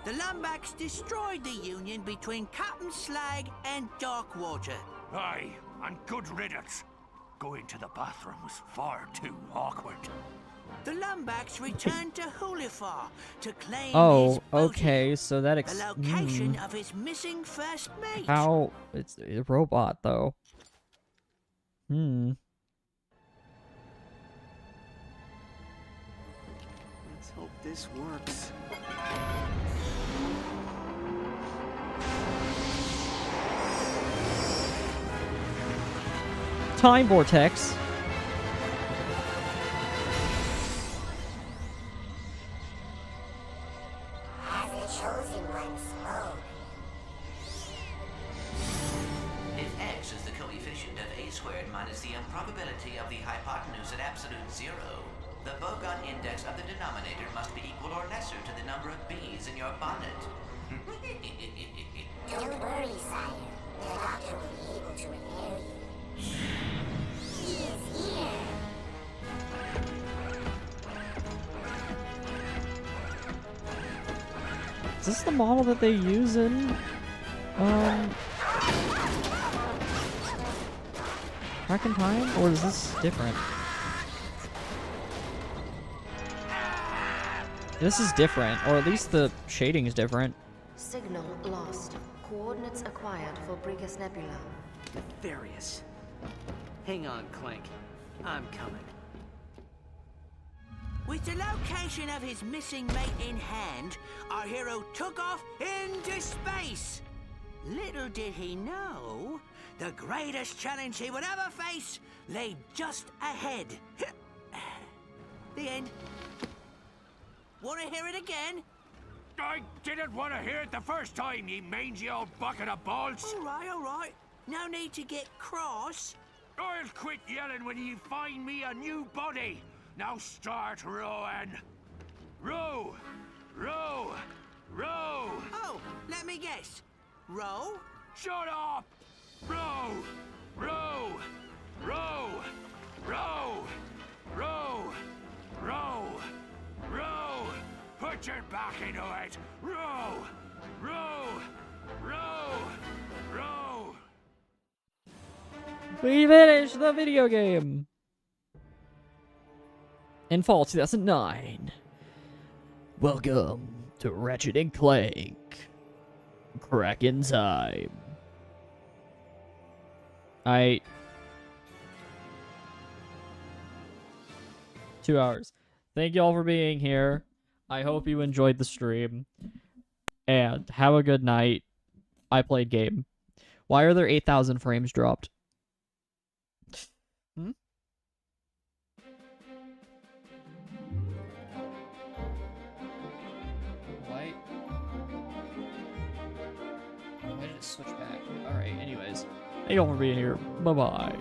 the Lombax destroyed the union between Captain Slag and Darkwater. Aye, and good riddance. Going to the bathroom was far too awkward. The Lombax returned to Hulifar to claim his Oh, booty, okay, so that the location of his missing first mate. How? It's a robot, though. Let's hope this works. Time vortex. As the chosen one spoke. If x is the coefficient of a squared minus the improbability of the hypotenuse at absolute zero, the bogon index of the denominator must be equal or lesser to the number of bees in your bonnet. Don't worry, sire. The doctor will be able to repair you. He is here. Is this the model that they use in Track in time? Or is this different? This is different, or at least the shading is different. Signal lost. Coordinates acquired for Brigus Nebula. Nefarious. Hang on, Clank. I'm coming. With the location of his missing mate in hand, our hero took off into space. Little did he know, the greatest challenge he would ever face lay just ahead. The end. Want to hear it again? I didn't want to hear it the first time, you mangy old bucket of balls. All right. No need to get cross. I'll quit yelling when you find me a new body. Now start rowing. Row! Row! Row! Oh, let me guess. Row? Shut up! Row! Row! Row! Row! Row! Row! Row! Put your back into it! Row! Row! Row! Row! We finished the video game! In fall 2009. Welcome to Ratchet and Clank. Crack in time. 2 hours. Thank you all for being here. I hope you enjoyed the stream. And have a good night. I played game. Why are there 8,000 frames dropped? Hmm? Why did it switch back? Alright, anyways. Thank you all for being here. Bye-bye.